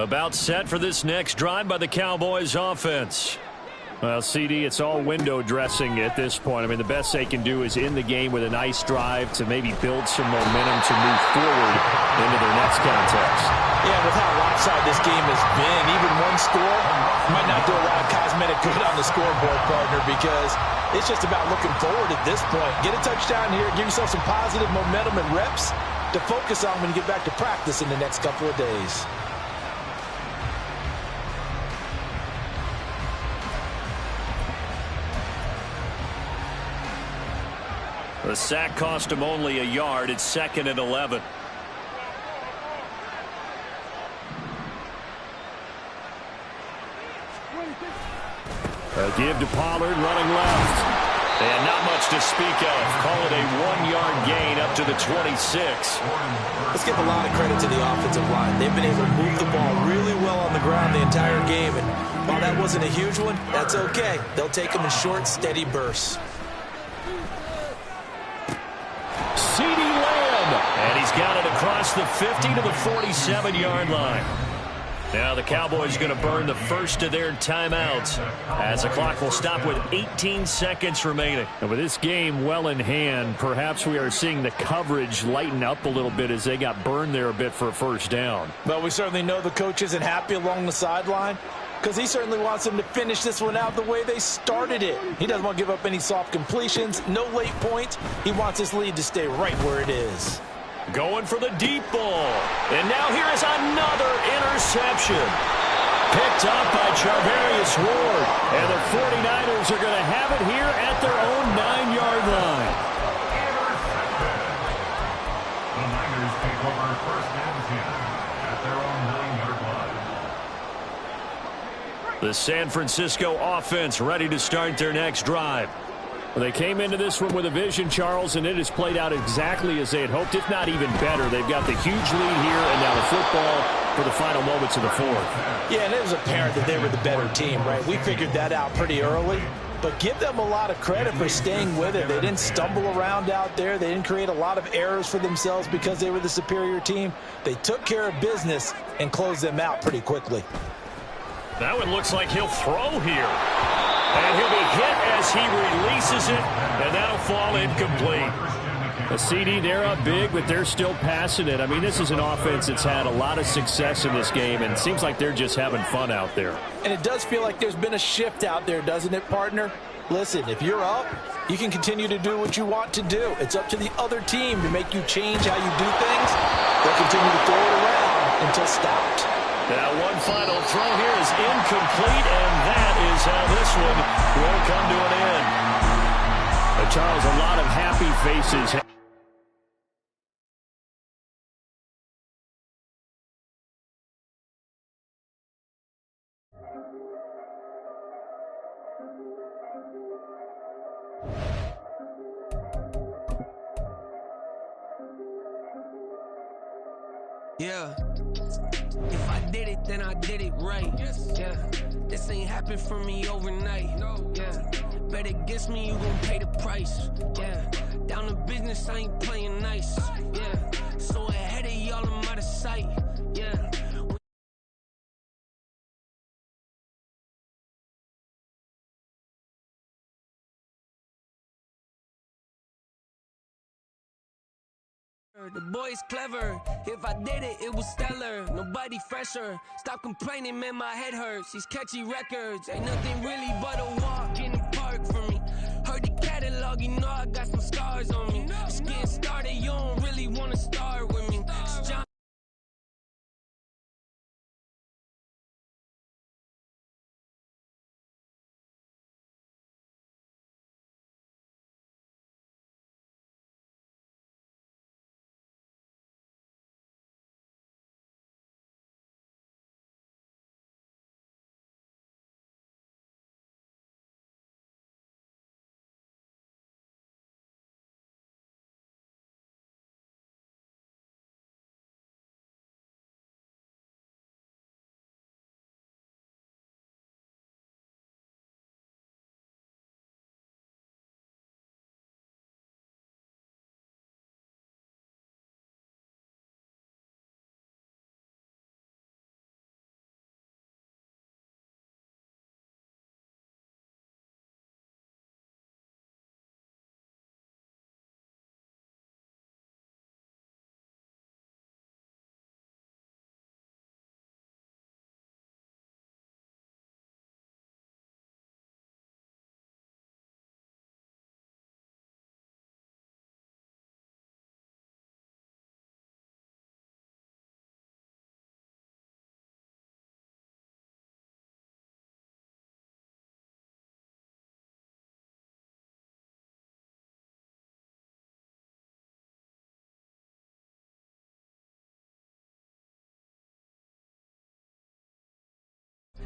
About set for this next drive by the Cowboys offense. Well, CD, it's all window dressing at this point. I mean, the best they can do is in the game with a nice drive to maybe build some momentum to move forward into their next contest. Yeah, with how lopsided this game has been, even one score might not do a lot of cosmetic good on the scoreboard, partner, because it's just about looking forward at this point. Get a touchdown here, give yourself some positive momentum and reps to focus on when you get back to practice in the next couple of days. The sack cost him only a yard. It's 2nd and 11. A give to Pollard running left. And not much to speak of. Call it a 1-yard gain up to the 26. Let's give a lot of credit to the offensive line. They've been able to move the ball really well on the ground the entire game. And while that wasn't a huge one, that's okay. They'll take them in short, steady bursts. CeeDee Lamb. And he's got it across the 50 to the 47-yard line. Now the Cowboys going to burn the first of their timeouts as the clock will stop with 18 seconds remaining. And with this game well in hand, perhaps we are seeing the coverage lighten up a little bit as they got burned there a bit for a first down. But we certainly know the coach isn't happy along the sideline because he certainly wants them to finish this one out the way they started it. He doesn't want to give up any soft completions, no late points. He wants his lead to stay right where it is. Going for the deep ball. And now here is another interception. Picked up by Charvarius Ward. And the 49ers are going to have it here at their own 9-yard line. The Niners take over 1st and 10 at their own 9-yard line. The San Francisco offense ready to start their next drive. Well, they came into this one with a vision, Charles, and it has played out exactly as they had hoped, if not even better. They've got the huge lead here, and now the football for the final moments of the fourth. Yeah, and it was apparent that they were the better team, right? We figured that out pretty early. But give them a lot of credit for staying with it. They didn't stumble around out there. They didn't create a lot of errors for themselves because they were the superior team. They took care of business and closed them out pretty quickly. That one looks like he'll throw here. And he'll be hit as he releases it, and that'll fall incomplete. A CD, they're up big, but they're still passing it. I mean, this is an offense that's had a lot of success in this game, and it seems like they're just having fun out there. And it does feel like there's been a shift out there, doesn't it, partner? Listen, if you're up, you can continue to do what you want to do. It's up to the other team to make you change how you do things. They'll continue to throw it around until stopped. Now one final throw here is incomplete, and that is how this one will come to an end. Charles, a lot of happy faces. Yeah. If I did it, then I did it right. Yeah. This ain't happened for me overnight. Yeah. Bet against me, you gon' pay the price. Yeah. Down to business, I ain't playing nice. Yeah. So ahead of y'all, I'm out of sight. Yeah. The boy's clever. If I did it, it was stellar. Nobody fresher. Stop complaining, man, my head hurts. These catchy records ain't nothing really but a walk in the park for me. Heard the catalog, you know I got some scars on me. Just getting started, you don't really wanna start with me. It's John.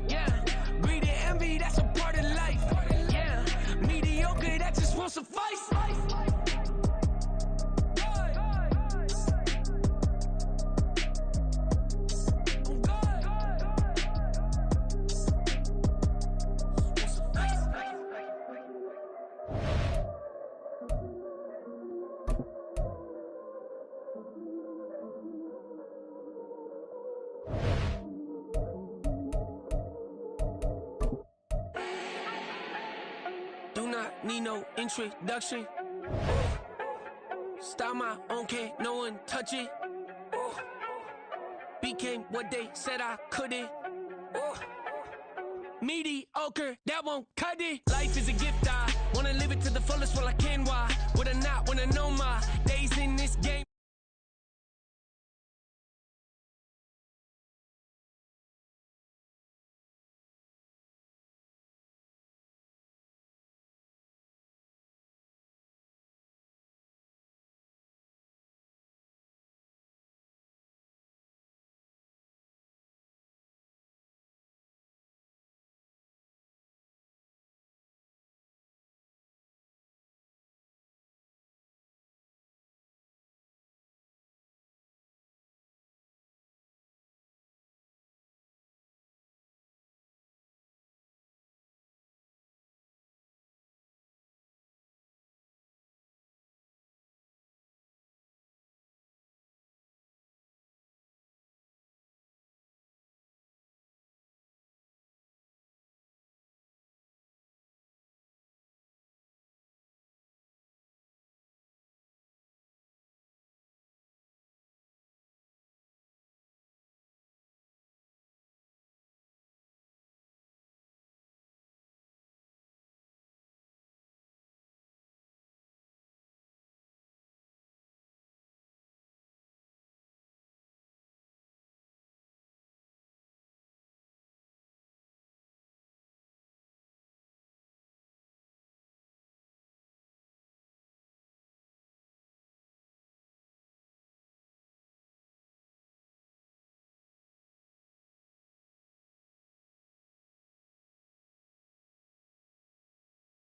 Yeah, greed and envy, that's a part of life. Yeah, mediocre, that just won't suffice. Do not need no introduction. Start my own, can't no one touch it. Became what they said I couldn't. Mediocre, that won't cut it. Life is a gift, I wanna live it to the fullest while I can. Why would I not wanna know my days in this game?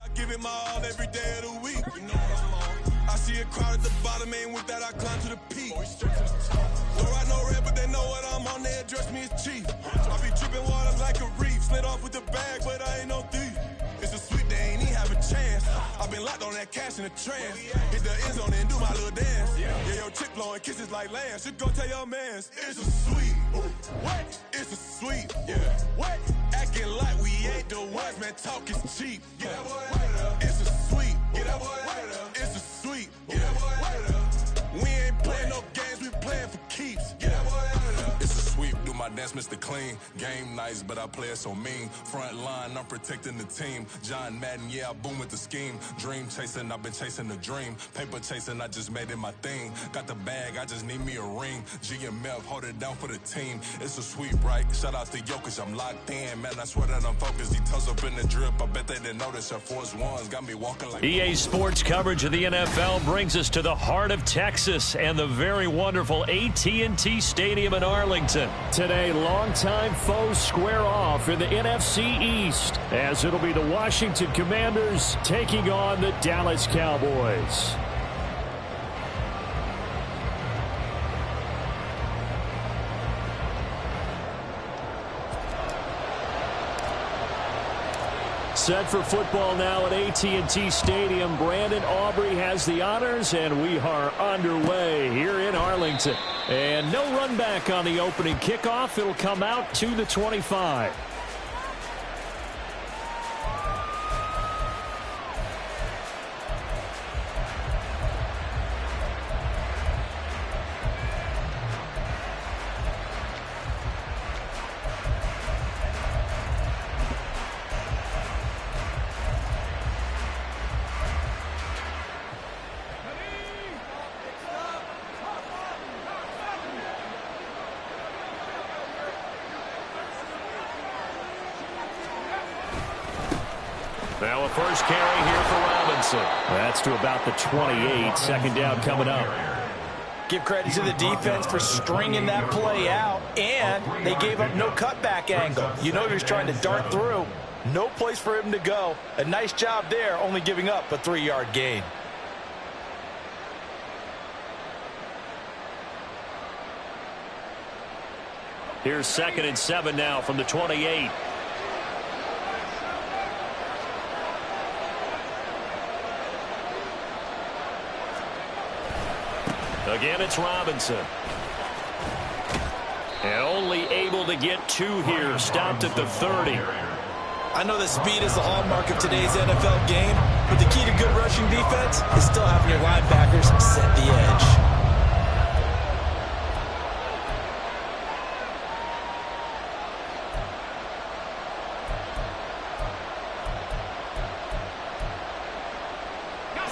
I give it my all every day of the week. You know what I'm on. I see a crowd at the bottom, ain't with that, I climb to the peak. Don't write no red, but they know what I'm on, they address me as chief. I be dripping water like a reef, slid off with the bag, but I ain't no thief. It's a sweet, they ain't even have a chance. I been locked on that cash in a trance. Hit the end zone and do my little dance. Yeah, your chick blowing kisses like lambs. Should go tell your mans, it's a sweet. What? It's a sweet. Yeah. What? Acting like we ain't the ones, man, talk is cheap. Get that boy right up. It's a sweet. Get that boy right up. It's a sweet. Get that boy right up. We ain't playing no my dance, Mr. Clean. Game nice, but I play it so mean. Front line, I'm protecting the team. John Madden, yeah, I boom with the scheme. Dream chasing, I've been chasing the dream. Paper chasing, I just made it my thing. Got the bag, I just need me a ring. GMF, hold it down for the team. It's a sweep, right? Shout out to Jokic, I'm locked in. Man, I swear that I'm focused. He toes up in the drip. I bet they didn't notice. Our Force Ones got me walking like... EA Sports coverage of the NFL brings us to the heart of Texas and the very wonderful AT&T Stadium in Arlington. Today, longtime foes square off in the NFC East, as it'll be the Washington Commanders taking on the Dallas Cowboys. Set for football now at AT&T Stadium. Brandon Aubrey has the honors, and we are underway here in Arlington. And no run back on the opening kickoff. It'll come out to the 25. Now a first carry here for Robinson. That's to about the 28. Second down coming up. Give credit to the defense for stringing that play out, and they gave up no cutback angle. You know he was trying to dart through. No place for him to go. A nice job there, only giving up a 3-yard gain. Here's 2nd and 7 now from the 28. Again, it's Robinson. And only able to get 2 here. Stopped at the 30. I know that speed is the hallmark of today's NFL game, but the key to good rushing defense is still having your linebackers set the edge.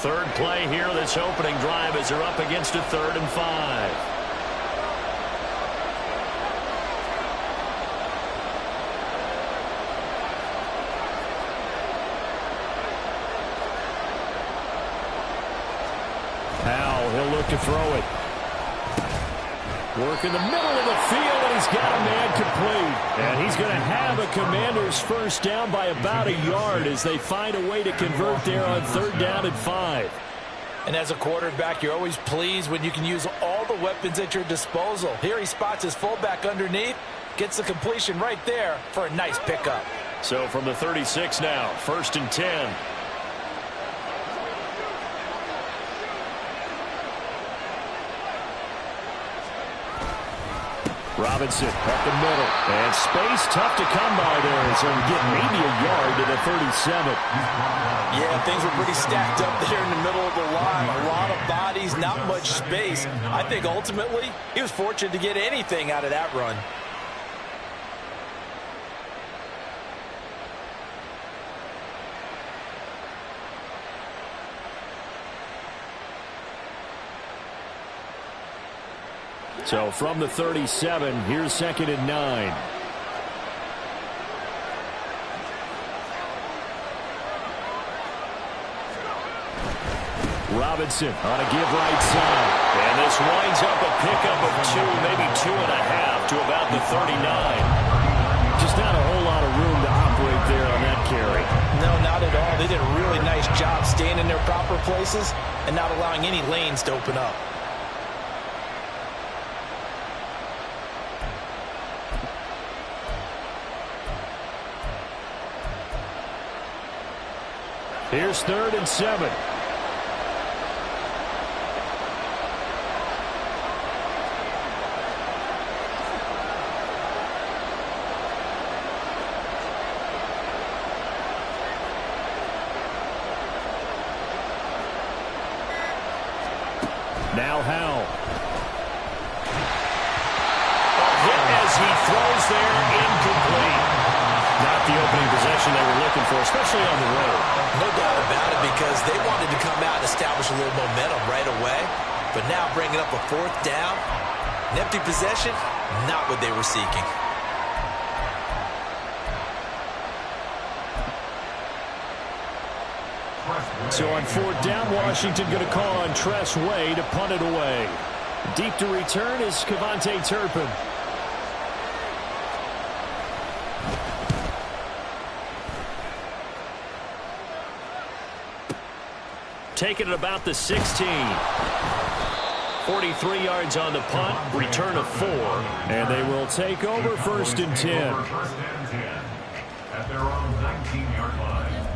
Third play here, this opening drive as they're up against a 3rd and 5. Powell, he'll look to throw it. Work in the middle of the field, and he's got a man complete. And he's going to have a Commanders first down by about a yard as they find a way to convert there on 3rd down and 5. And as a quarterback, you're always pleased when you can use all the weapons at your disposal. Here he spots his fullback underneath, gets the completion right there for a nice pickup. So from the 36 now, 1st and 10. Robinson up the middle. And space tough to come by there. So we get maybe a yard to the 37. Yeah, things were pretty stacked up there in the middle of the line. A lot of bodies, not much space. I think ultimately he was fortunate to get anything out of that run. So from the 37, here's 2nd and 9. Robinson on a give right side. And this winds up a pickup of 2, maybe 2.5 to about the 39. Just not a whole lot of room to operate there on that carry. No, not at all. They did a really nice job staying in their proper places and not allowing any lanes to open up. Here's 3rd and 7. Now Howell. A hit as He throws there, incomplete. Not the opening possession they were looking for, especially on the road. No doubt about it, because they wanted to come out and establish a little momentum right away. But now bringing up a fourth down, an empty possession, not what they were seeking. So on fourth down, Washington going to call on Tress Way to punt it away. Deep to return is Kevontae Turpin. Taking it about the 16. 43 yards on the punt, return of 4. And they will take over first and 10. First and 10 at their own 19-yard line.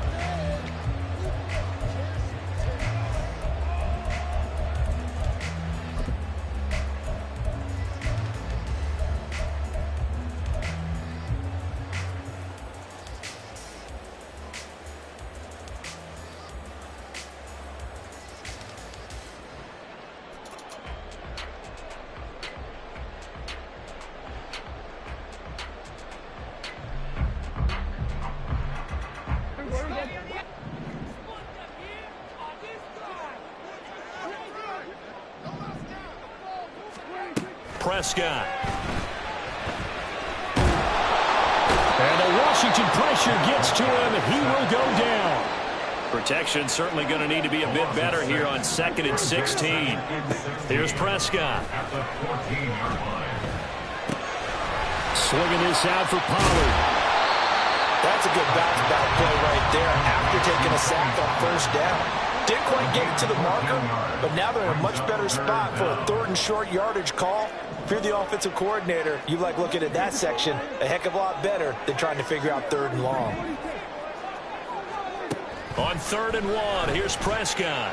Prescott. And the Washington pressure gets to him, and he will go down. Protection certainly going to need to be a bit better here on 2nd and 16. Here's Prescott. At the 14-yard line. Swinging this out for Pollard. That's a good bounce back play right there after taking a sack on first down. Didn't quite get it to the marker, but now they're in a much better spot for a 3rd and short yardage call. If you're the offensive coordinator, you like looking at that section a heck of a lot better than trying to figure out 3rd and long. On 3rd and 1, here's Prescott.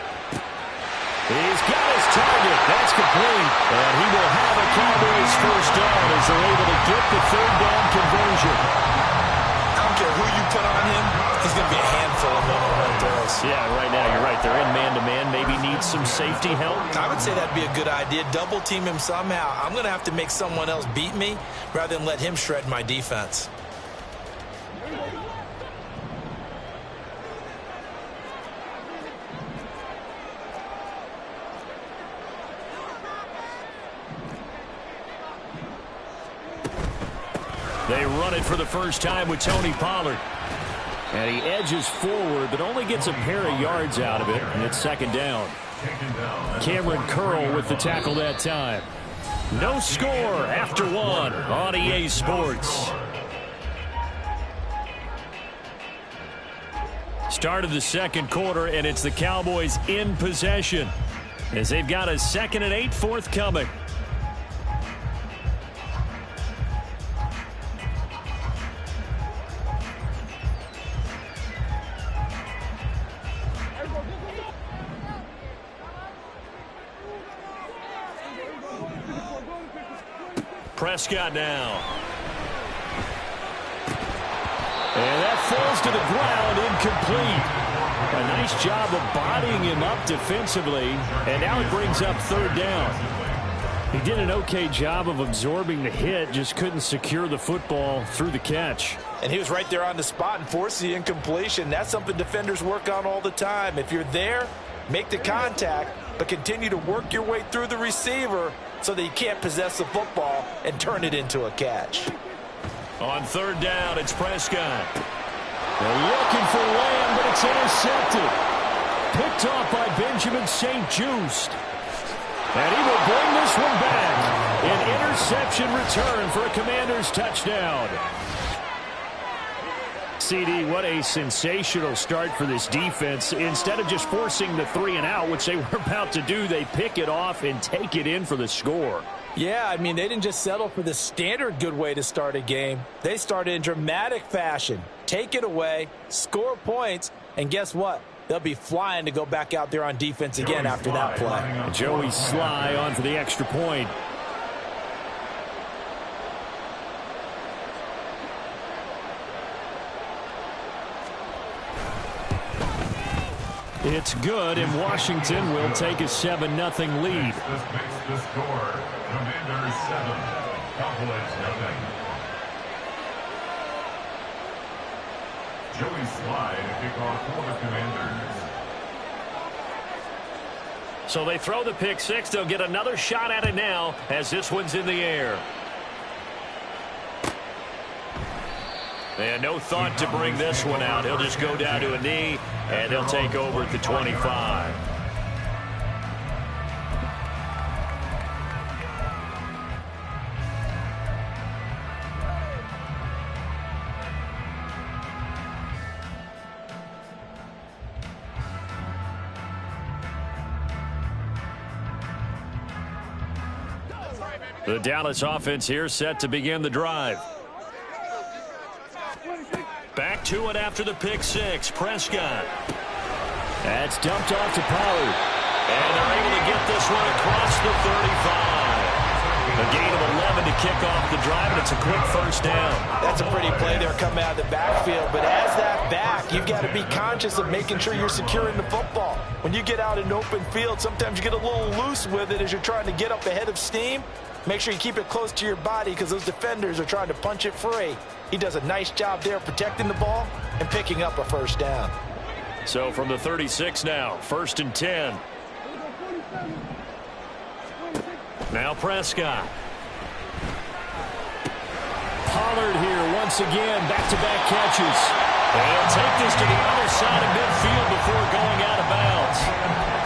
He's got his target. That's complete. And he will have a Cowboys first down as they're able to get the 3rd down conversion. I don't care who you put on him, he's going to be a handful of one-on-one throws. Yeah, right now, you're right. They're in man-to-man. Maybe needs some safety help. I would say that'd be a good idea. Double team him somehow. I'm going to have to make someone else beat me rather than let him shred my defense. They run it for the first time with Tony Pollard. And he edges forward, but only gets a pair of yards out of it, and it's 2nd down. Cameron Curl with the tackle that time. No score after 1 on EA Sports. Start of the 2nd quarter, and it's the Cowboys in possession as they've got a 2nd and 8 forthcoming. Prescott now. And that falls to the ground, incomplete. A nice job of bodying him up defensively, and now it brings up 3rd down. He did an okay job of absorbing the hit, just couldn't secure the football through the catch. And he was right there on the spot and forced the incompletion. That's something defenders work on all the time. If you're there, make the contact, but continue to work your way through the receiver so that you can't possess the football and turn it into a catch. On 3rd down, it's Prescott. They're looking for Lamb, but it's intercepted. Picked off by Benjamin St-Juste. And he will bring this one back. An interception return for a Commanders touchdown. CD, what a sensational start for this defense. Instead of just forcing the 3 and out, which they were about to do, they pick it off and take it in for the score. Yeah, I mean, they didn't just settle for the standard good way to start a game. They started in dramatic fashion. Take it away, score points, and guess what? They'll be flying to go back out there on defense again after that play. Joey Sly on for the extra point. It's good, and Washington will take a 7-0 lead. This makes the score Commanders 7, Cowboys nothing. Joey Slye to kick off for the Commanders. So they throw the pick six. They'll get another shot at it now as this one's in the air. And no thought to bring this one out. He'll just go down to a knee, and he'll take over at the 25. The Dallas offense here set to begin the drive. Back to it after the pick six. Prescott. That's dumped off to Pollard. And they're able to get this one across the 35. A gain of 11 to kick off the drive, and it's a quick first down. That's a pretty play there coming out of the backfield. But as that back, you've got to be conscious of making sure you're securing the football. When you get out in open field, sometimes you get a little loose with it as you're trying to get up ahead of steam. Make sure you keep it close to your body because those defenders are trying to punch it free. He does a nice job there protecting the ball and picking up a first down. So from the 36 now, 1st and 10. Now Prescott. Pollard here once again, back-to-back catches. And he'll take this to the other side of midfield before going out of bounds.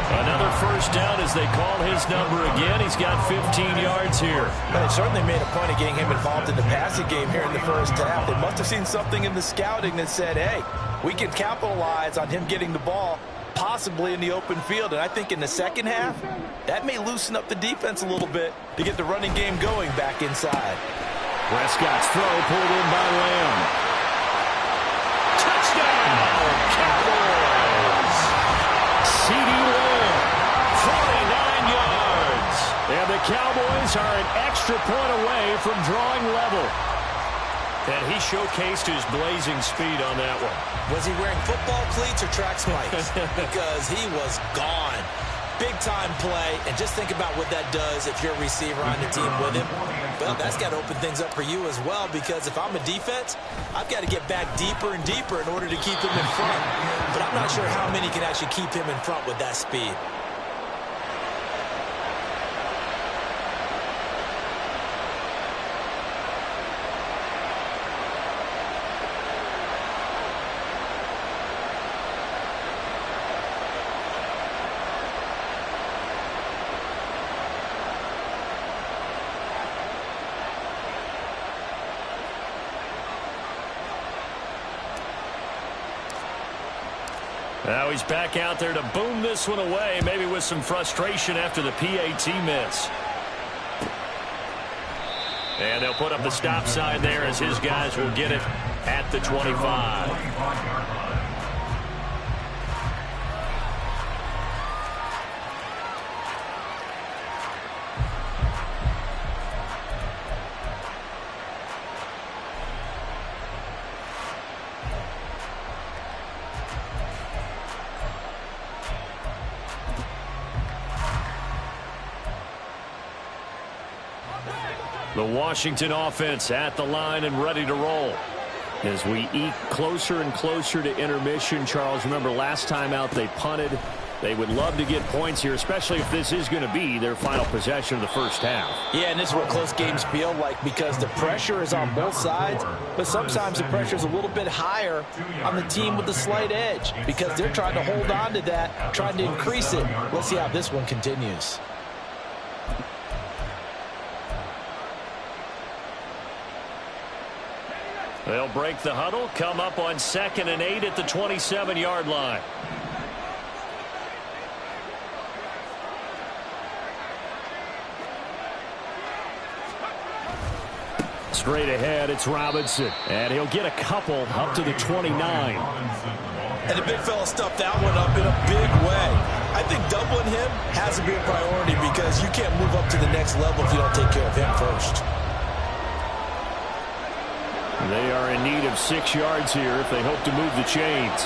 Another first down as they call his number again. He's got 15 yards here. But it certainly made a point of getting him involved in the passing game here in the first half. They must have seen something in the scouting that said, hey, we can capitalize on him getting the ball possibly in the open field. And I think in the second half, that may loosen up the defense a little bit to get the running game going back inside. Prescott's throw pulled in by Lamb. Touchdown, Cowboys! C.D. Lamb, 49 yards. and the Cowboys are an extra point away from drawing level. And he showcased his blazing speed on that one. Was he wearing football cleats or track spikes? Because he was gone. Big-time play, and just think about what that does if you're a receiver on the team with him. Well, that's got to open things up for you as well, because if I'm a defense, I've got to get back deeper and deeper in order to keep him in front. But I'm not sure how many can actually keep him in front with that speed. Now he's back out there to boom this one away, maybe with some frustration after the PAT miss. And they'll put up the stop sign there as his guys will get it at the 25. The Washington offense at the line and ready to roll. As we eke closer and closer to intermission, Charles, remember last time out they punted. They would love to get points here, especially if this is going to be their final possession of the first half. Yeah, and this is what close games feel like because the pressure is on both sides, but sometimes the pressure is a little bit higher on the team with the slight edge because they're trying to hold on to that, trying to increase it. Let's see how this one continues. They'll break the huddle, come up on 2nd and 8 at the 27-yard line. Straight ahead, it's Robinson. And he'll get a couple up to the 29. And the big fella stuffed that one up in a big way. I think doubling him has to be a priority because you can't move up to the next level if you don't take care of him first. They are in need of 6 yards here if they hope to move the chains.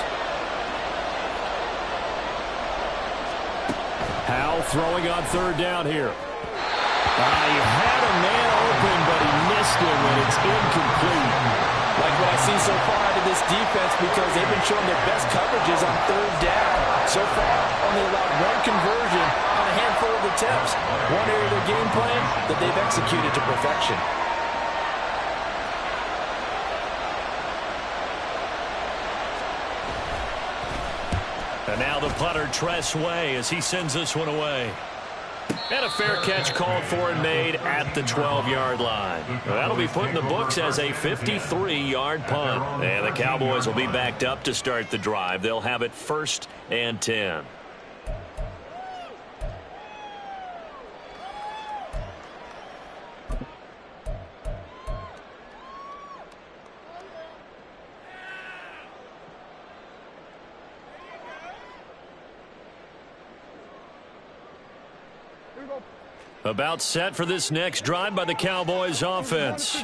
Howell throwing on 3rd down here. He had a man open, but he missed him, and it's incomplete. Like what I've seen so far out of this defense, because they've been showing their best coverages on third down. So far, only allowed one conversion on a handful of attempts. One area of their game plan that they've executed to perfection. And now the punter, Tress Way, as he sends this one away. And a fair catch called for and made at the 12-yard line. That'll be put in the books as a 53-yard punt. And the Cowboys will be backed up to start the drive. They'll have it 1st and 10. About set for this next drive by the Cowboys offense.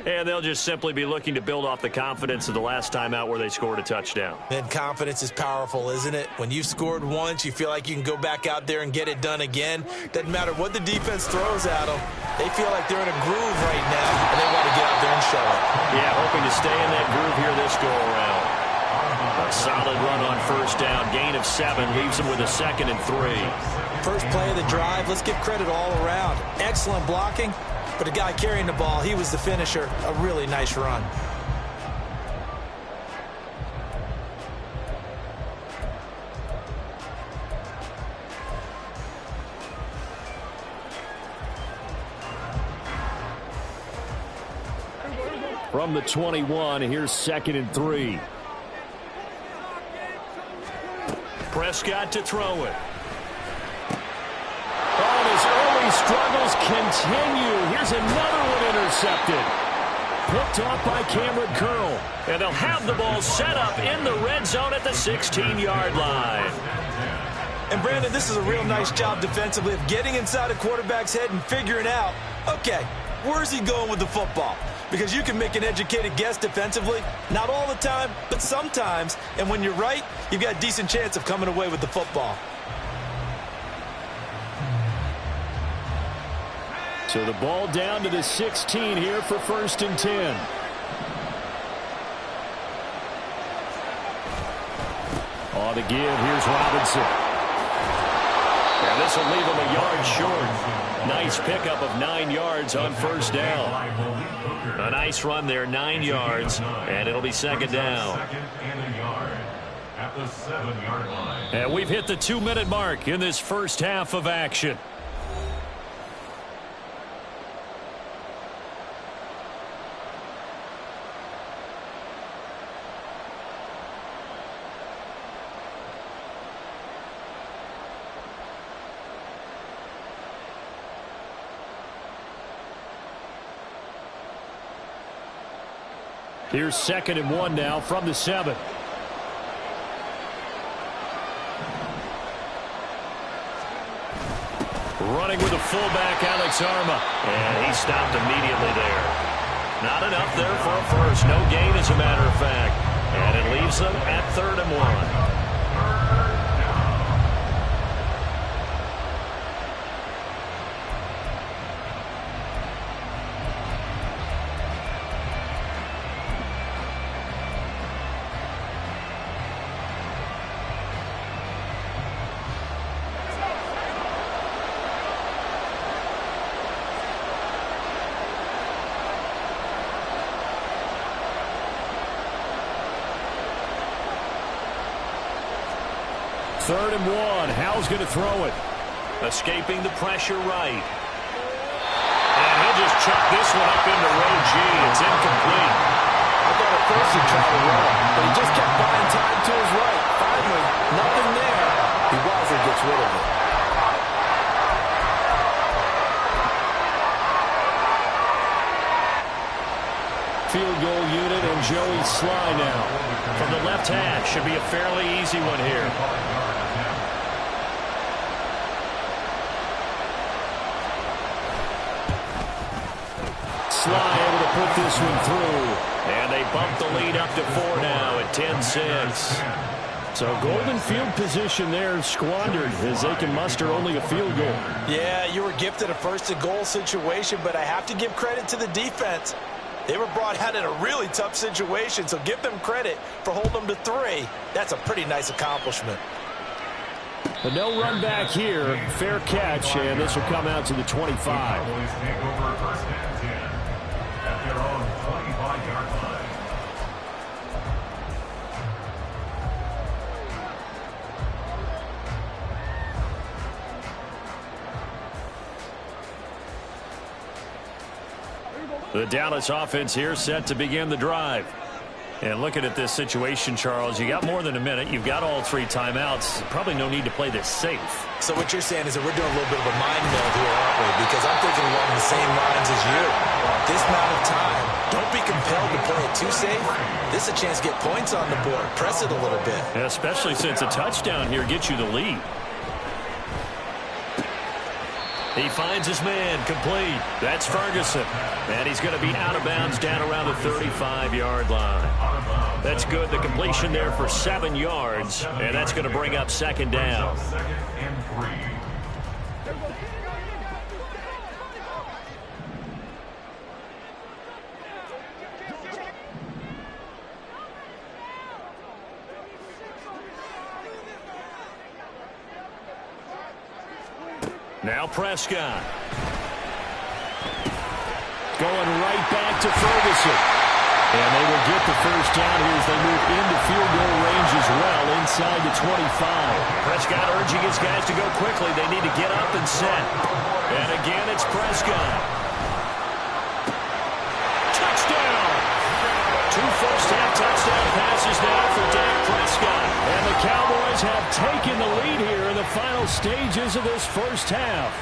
And they'll just simply be looking to build off the confidence of the last time out where they scored a touchdown. And confidence is powerful, isn't it? When you've scored once, you feel like you can go back out there and get it done again. Doesn't matter what the defense throws at them. They feel like they're in a groove right now, and they want to get out there and show it. Yeah, hoping to stay in that groove here this go-around. A solid run on 1st down. Gain of 7 leaves them with a 2nd and 3. First play of the drive, let's give credit all around. Excellent blocking, but the guy carrying the ball, he was the finisher. A really nice run. From the 21, here's 2nd and 3. Prescott to throw it. Oh, his early struggles continue. Here's another one intercepted. Picked off by Cameron Curl. And they'll have the ball set up in the red zone at the 16-yard line. And Brandon, this is a real nice job defensively of getting inside a quarterback's head and figuring out, okay, where's he going with the football? Because you can make an educated guess defensively, not all the time, but sometimes. And when you're right, you've got a decent chance of coming away with the football. So the ball down to the 16 here for 1st and 10. On the give, here's Robinson. And this will leave him a yard short. Nice pickup of 9 yards on 1st down. A nice run there, 9 yards, and it'll be 2nd down. At the 7-yard line. And we've hit the 2-minute mark in this first half of action. Here's 2nd and 1 now from the 7. Running with the fullback, Alex Arma. And he stopped immediately there. Not enough there for a first. No gain, as a matter of fact. And it leaves them at 3rd and 1. Third and 1. Howell's going to throw it. Escaping the pressure right. And he'll just chuck this one up into row G. It's incomplete. I thought at first he'd try to run, but he just kept buying time to his right. Finally, nothing there. He wisely gets rid of it. Field goal unit and Joey Sly now. From the left hash. Should be a fairly easy one here. Sly able to put this one through. And they bump the lead up to 4 now at 10-6. So golden field position there squandered as they can muster only a field goal. Yeah, you were gifted a first-and-goal situation, but I have to give credit to the defense. They were brought out in a really tough situation, so give them credit for holding them to 3. That's a pretty nice accomplishment. But no run back here. Fair catch, and this will come out to the 25. Cowboys take over first and 10 at their own 25-yard line. The Dallas offense here set to begin the drive. And looking at this situation, Charles, you got more than a minute. You've got all 3 timeouts. Probably no need to play this safe. So what you're saying is that we're doing a little bit of a mind meld here, aren't we? Because I'm thinking along the same lines as you. This amount of time, don't be compelled to play it too safe. This is a chance to get points on the board. Press it a little bit. Yeah, especially since a touchdown here gets you the lead. He finds his man, complete. That's Ferguson. And he's going to be out of bounds down around the 35-yard line. That's good. The completion there for 7 yards. And that's going to bring up second down. Second and 3. Now Prescott. Going right back to Ferguson. And they will get the first down here as they move into field goal range as well inside the 25. Prescott urging his guys to go quickly. They need to get up and set. And again, it's Prescott. Touchdown! 2 first-half touchdown passes now for Dak Prescott. And the Cowboys have taken the lead here in the final stages of this first half.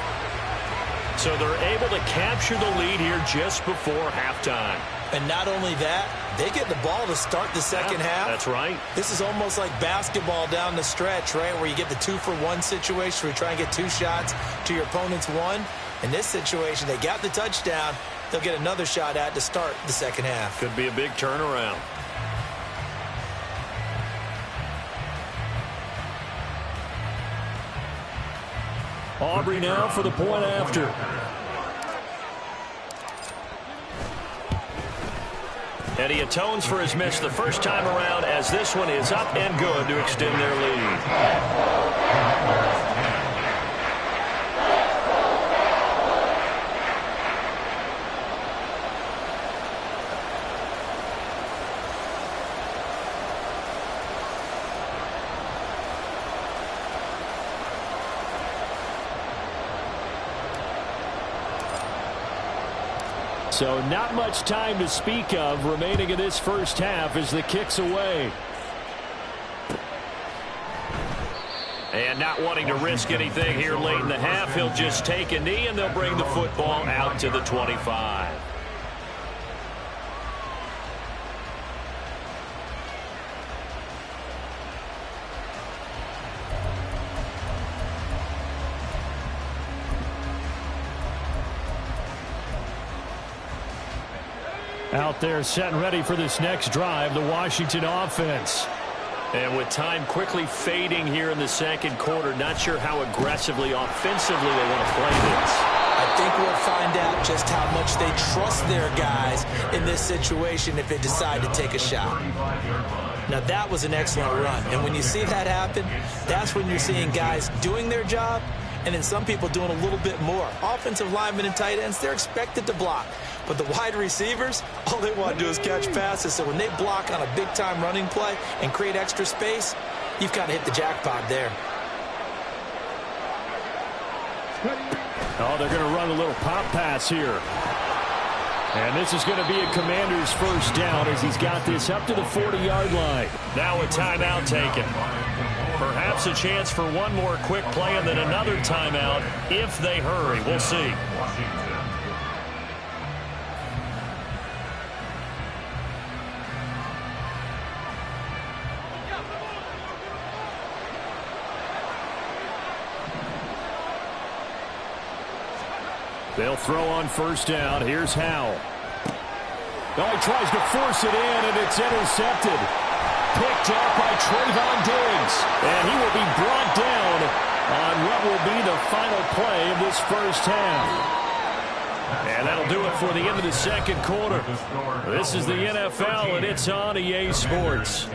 So they're able to capture the lead here just before halftime. And not only that, they get the ball to start the second half. That's right. This is almost like basketball down the stretch, right, where you get the 2-for-1 situation where you try and get 2 shots to your opponent's 1. In this situation, they got the touchdown. They'll get another shot at to start the second half. Could be a big turnaround. Aubrey now for the point after. And he atones for his miss the first time around as this one is up and good to extend their lead. So not much time to speak of remaining in this first half as the kick's away. And not wanting to risk anything here late in the half, he'll just take a knee and they'll bring the football out to the 25. Out there set and ready for this next drive, the Washington offense. And with time quickly fading here in the second quarter, not sure how aggressively, offensively they want to play this. I think we'll find out just how much they trust their guys in this situation if they decide to take a shot. Now, that was an excellent run. And when you see that happen, that's when you're seeing guys doing their job and then some people doing a little bit more. Offensive linemen and tight ends, they're expected to block. But the wide receivers, all they want to do is catch passes. So when they block on a big-time running play and create extra space, you've kind of hit the jackpot there. Oh, they're going to run a little pop pass here. And this is going to be a Commander's first down as he's got this up to the 40-yard line. Now a timeout taken. Perhaps a chance for one more quick play and then another timeout if they hurry. We'll see. They'll throw on first down. Here's Howell. Oh, he tries to force it in, and it's intercepted. picked up by Trayvon Diggs. And he will be brought down on what will be the final play of this first half. And that'll do it for the end of the second quarter. This is the NFL, and it's on EA Sports.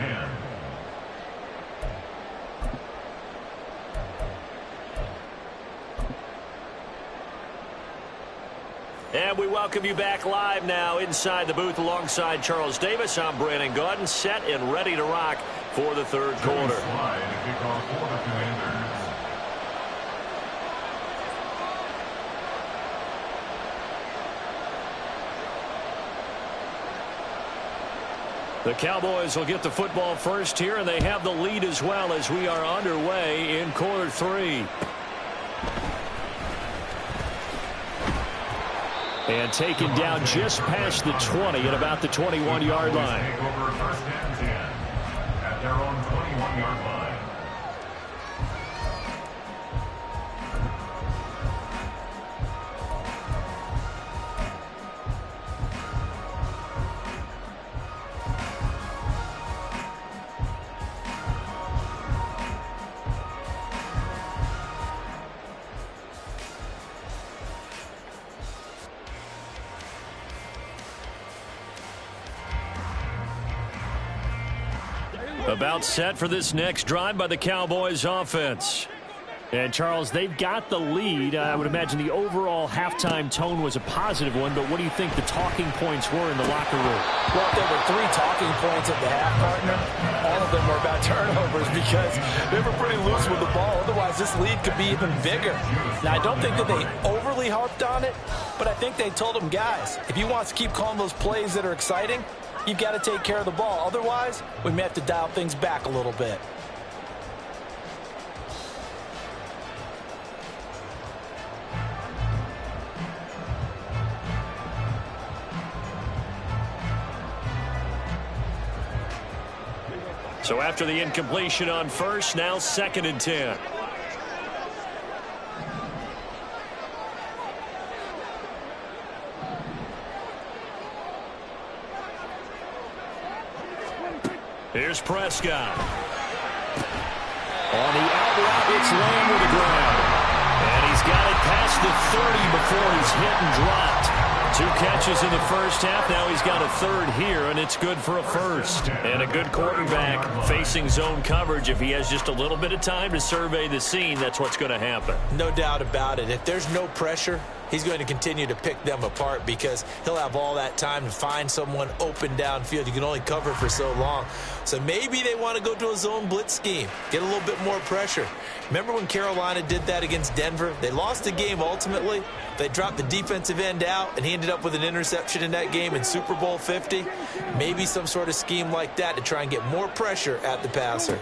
And we welcome you back live now inside the booth alongside Charles Davis. I'm Brandon Gaudin, set and ready to rock for the third quarter. The Cowboys will get the football first here, and they have the lead as well as we are underway in quarter three. And taken down just past the 20 at about the 21-yard line. Take over first and 10 at their own 21-yard line. About set for this next drive by the Cowboys offense. And, Charles, they've got the lead. I would imagine the overall halftime tone was a positive one, but what do you think the talking points were in the locker room? Well, there were 3 talking points at the half, partner. All of them were about turnovers because they were pretty loose with the ball. Otherwise, this lead could be even bigger. Now, I don't think that they overly harped on it, but I think they told them, guys, if you want to keep calling those plays that are exciting, you've got to take care of the ball. Otherwise, we may have to dial things back a little bit. So after the incompletion on first, now 2nd and 10. Here's Prescott. On the out route, it's laying with the ground. And he's got it past the 30 before he's hit and dropped. 2 catches in the first half. Now he's got a 3rd here, and it's good for a first. And a good quarterback facing zone coverage. If he has just a little bit of time to survey the scene, that's what's going to happen. No doubt about it. If there's no pressure, he's going to continue to pick them apart because he'll have all that time to find someone open downfield. You can only cover for so long. So maybe they want to go to a zone blitz scheme, get a little bit more pressure. Remember when Carolina did that against Denver? They lost the game ultimately. They dropped the defensive end out, and he ended up with an interception in that game in Super Bowl 50. Maybe some sort of scheme like that to try and get more pressure at the passer.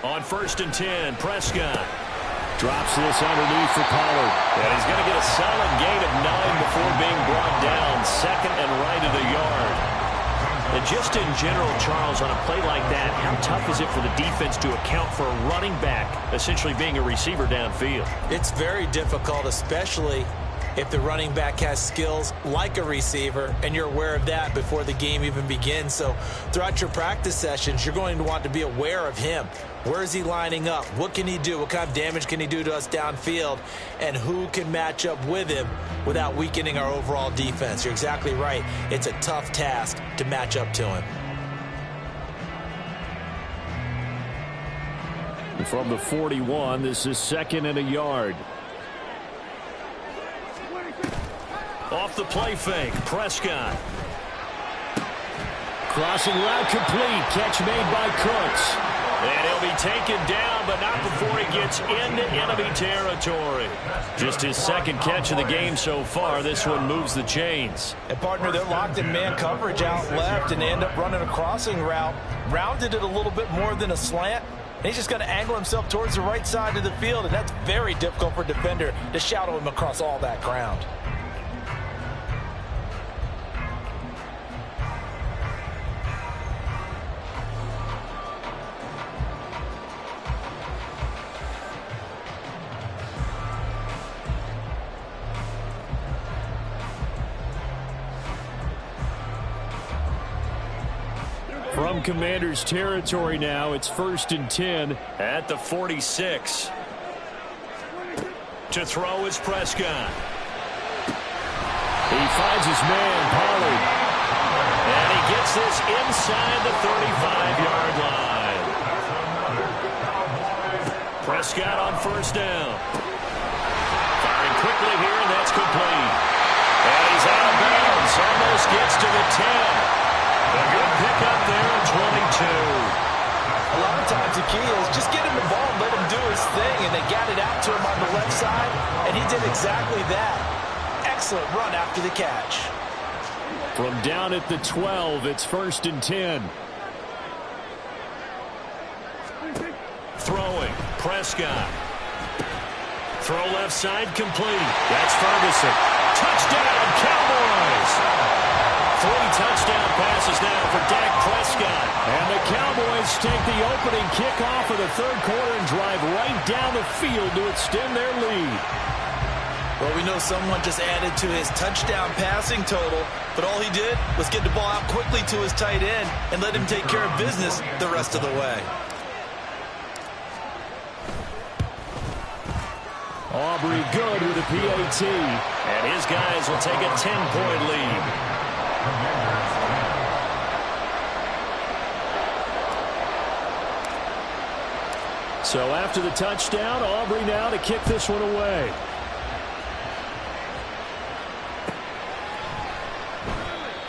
On 1st and 10, Prescott drops this underneath for Pollard. And he's going to get a solid gain of 9 before being brought down. 2nd and right of the yard. And just in general, Charles, on a play like that, how tough is it for the defense to account for a running back essentially being a receiver downfield? It's very difficult, especially if the running back has skills like a receiver, and you're aware of that before the game even begins. So throughout your practice sessions, you're going to want to be aware of him. Where is he lining up? What can he do? What kind of damage can he do to us downfield? And who can match up with him without weakening our overall defense? You're exactly right. It's a tough task to match up to him. From the 41, this is 2nd and a yard. Off the play fake, Prescott. Crossing route complete. Catch made by Cooks. And he'll be taken down, but not before he gets into enemy territory. Just his 2nd catch of the game so far. This one moves the chains. And, partner, they're locked in man coverage out left, and they end up running a crossing route. Rounded it a little bit more than a slant. And he's just going to angle himself towards the right side of the field, and that's very difficult for a defender to shadow him across all that ground. From Commanders territory now, it's 1st and 10 at the 46. To throw is Prescott. He finds his man, Pollard. And he gets this inside the 35-yard line. Prescott on 1st down. Firing quickly here, and that's complete. And he's out of bounds. Almost gets to the 10. A good pickup there at 22. A lot of times the key is just get him the ball and let him do his thing, and they got it out to him on the left side, and he did exactly that. Excellent run after the catch. From down at the 12, it's 1st and 10. Throwing, Prescott. Throw left side, complete. That's Ferguson. Touchdown, Cowboys! 3 touchdown passes now for Dak Prescott. And the Cowboys take the opening kickoff of the 3rd quarter and drive right down the field to extend their lead. Well, we know someone just added to his touchdown passing total, but all he did was get the ball out quickly to his tight end and let him take care of business the rest of the way. Aubrey good with a PAT. And his guys will take a 10-point lead. So after the touchdown, Aubrey now to kick this one away.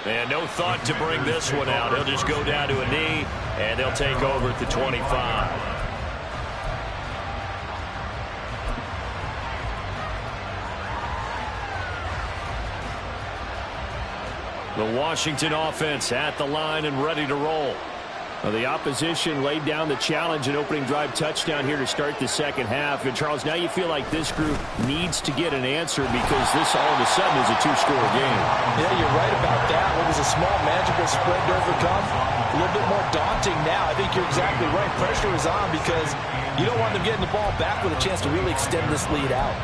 And no thought to bring this one out. He'll just go down to a knee, and they'll take over at the 25. The Washington offense at the line and ready to roll. Well, the opposition laid down the challenge and opening drive touchdown here to start the 2nd half. And, Charles, now you feel like this group needs to get an answer because this all of a sudden is a 2-score game. Yeah, you're right about that. What was a small, magical spread to overcome, a little bit more daunting now. I think you're exactly right. Pressure is on because you don't want them getting the ball back with a chance to really extend this lead out.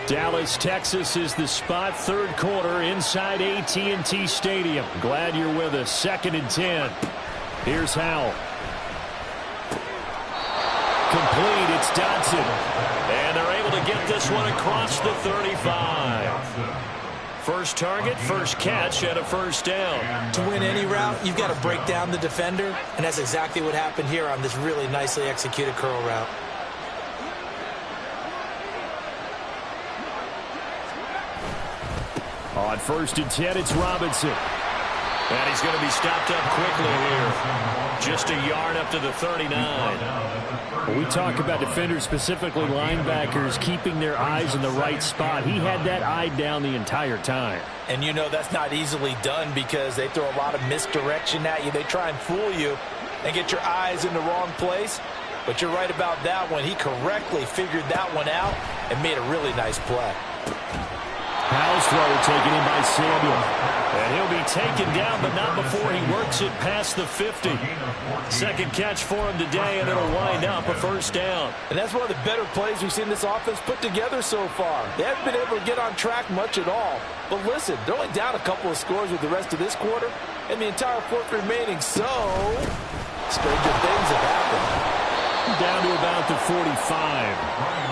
Dallas, Texas is the spot. 3rd quarter inside AT&T Stadium. Glad you're with us. 2nd and 10. Here's Howell. Complete. It's Dodson. And they're able to get this one across the 35. First target, first catch, and a 1st down. To win any route, you've got to break down the defender, and that's exactly what happened here on this really nicely executed curl route. On 1st and 10, it's Robinson. And he's going to be stopped up quickly here. Just a yard up to the 39. When we talk about defenders, specifically linebackers, keeping their eyes in the right spot. He had that eye down the entire time. And you know that's not easily done because they throw a lot of misdirection at you. They try and fool you and get your eyes in the wrong place. But you're right about that one. He correctly figured that one out and made a really nice play. Howell's throw taken in by Samuel. And he'll be taken down, but not before he works it past the 50. 2nd catch for him today, and it'll wind up a 1st down. And that's one of the better plays we've seen this offense put together so far. They haven't been able to get on track much at all. But listen, they're only down a couple of scores with the rest of this quarter, and the entire 4th remaining, so stranger things have happened. Down to about the 45.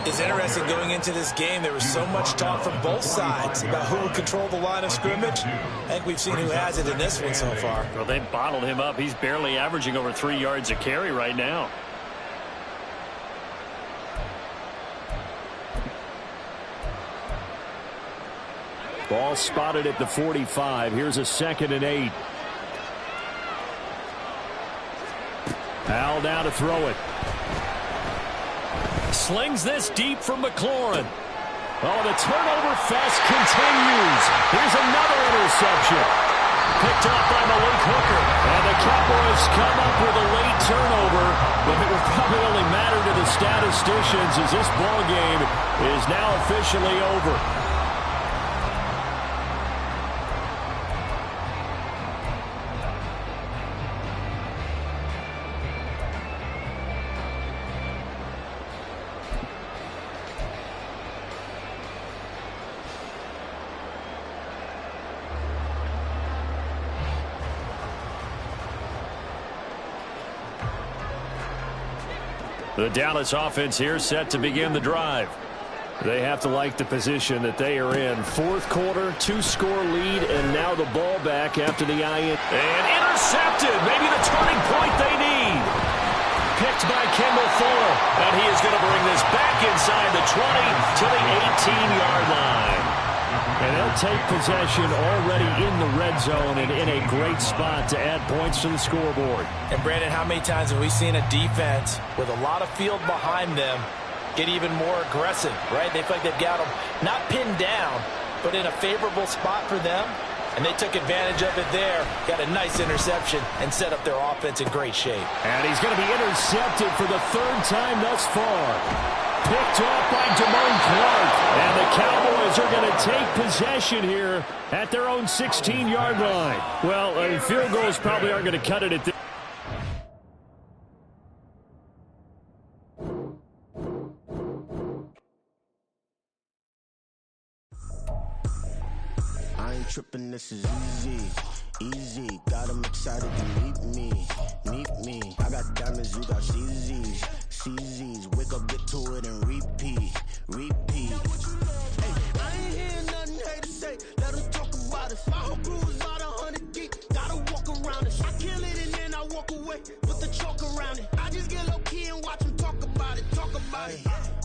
It's interesting going into this game. There was so much talk from both sides about who would control the line of scrimmage. I think we've seen who has it in this one so far. Well, they bottled him up. He's barely averaging over 3 yards a carry right now. Ball spotted at the 45. Here's a 2nd and 8. Howell now to throw it. Slings this deep from McLaurin. Oh, the turnover fest continues. Here's another interception. Picked up by Malik Hooker. And the Cowboys come up with a late turnover, but it will probably only matter to the statisticians as this ball game is now officially over. The Dallas offense here set to begin the drive. They have to like the position that they are in. Fourth quarter, 2-score lead, and now the ball back after the IN. And intercepted. Maybe the turning point they need. Picked by Kendall Fuller. And he is going to bring this back inside the 20 to the 18-yard line. And they'll take possession already in the red zone and in a great spot to add points to the scoreboard. And Brandon, how many times have we seen a defense with a lot of field behind them get even more aggressive, right? They feel like they've got them not pinned down, but in a favorable spot for them. And they took advantage of it there, got a nice interception, and set up their offense in great shape. And he's going to be intercepted for the third time thus far. Picked off by Damone Clark. And the Cowboys are going to take possession here at their own 16-yard line. Well, field goals probably aren't going to cut it at this. I ain't tripping, this is easy, got them excited to meet me, I got diamonds, you got CZs, wake up, get to it and repeat. Hey, I ain't hearing nothing hate to say, let them talk about us, my whole crew is about 100 deep, gotta walk around it, I kill it and then I walk away, with the chalk around it, I just get low key and watch them talk about it.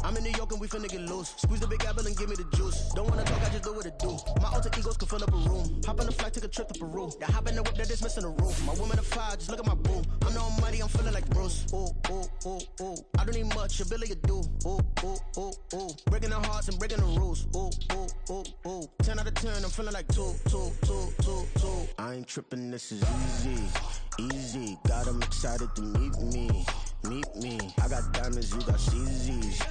I'm in New York and we finna get loose. Squeeze the big apple and give me the juice. Don't wanna talk, I just do what it do. My alter egos can fill up a room. Hop on the flight, take a trip to Peru. Yeah, hop in the whip that is missing a roof. My woman a fire, just look at my boo. I'm no money, I'm feeling like Bruce. Ooh. I don't need much, ability to do. Ooh. Breaking the hearts and breaking the rules. Ooh. 10 out of 10, I'm feeling like two. I ain't tripping, this is easy. Got them excited to meet me. I got diamonds, you got CZs.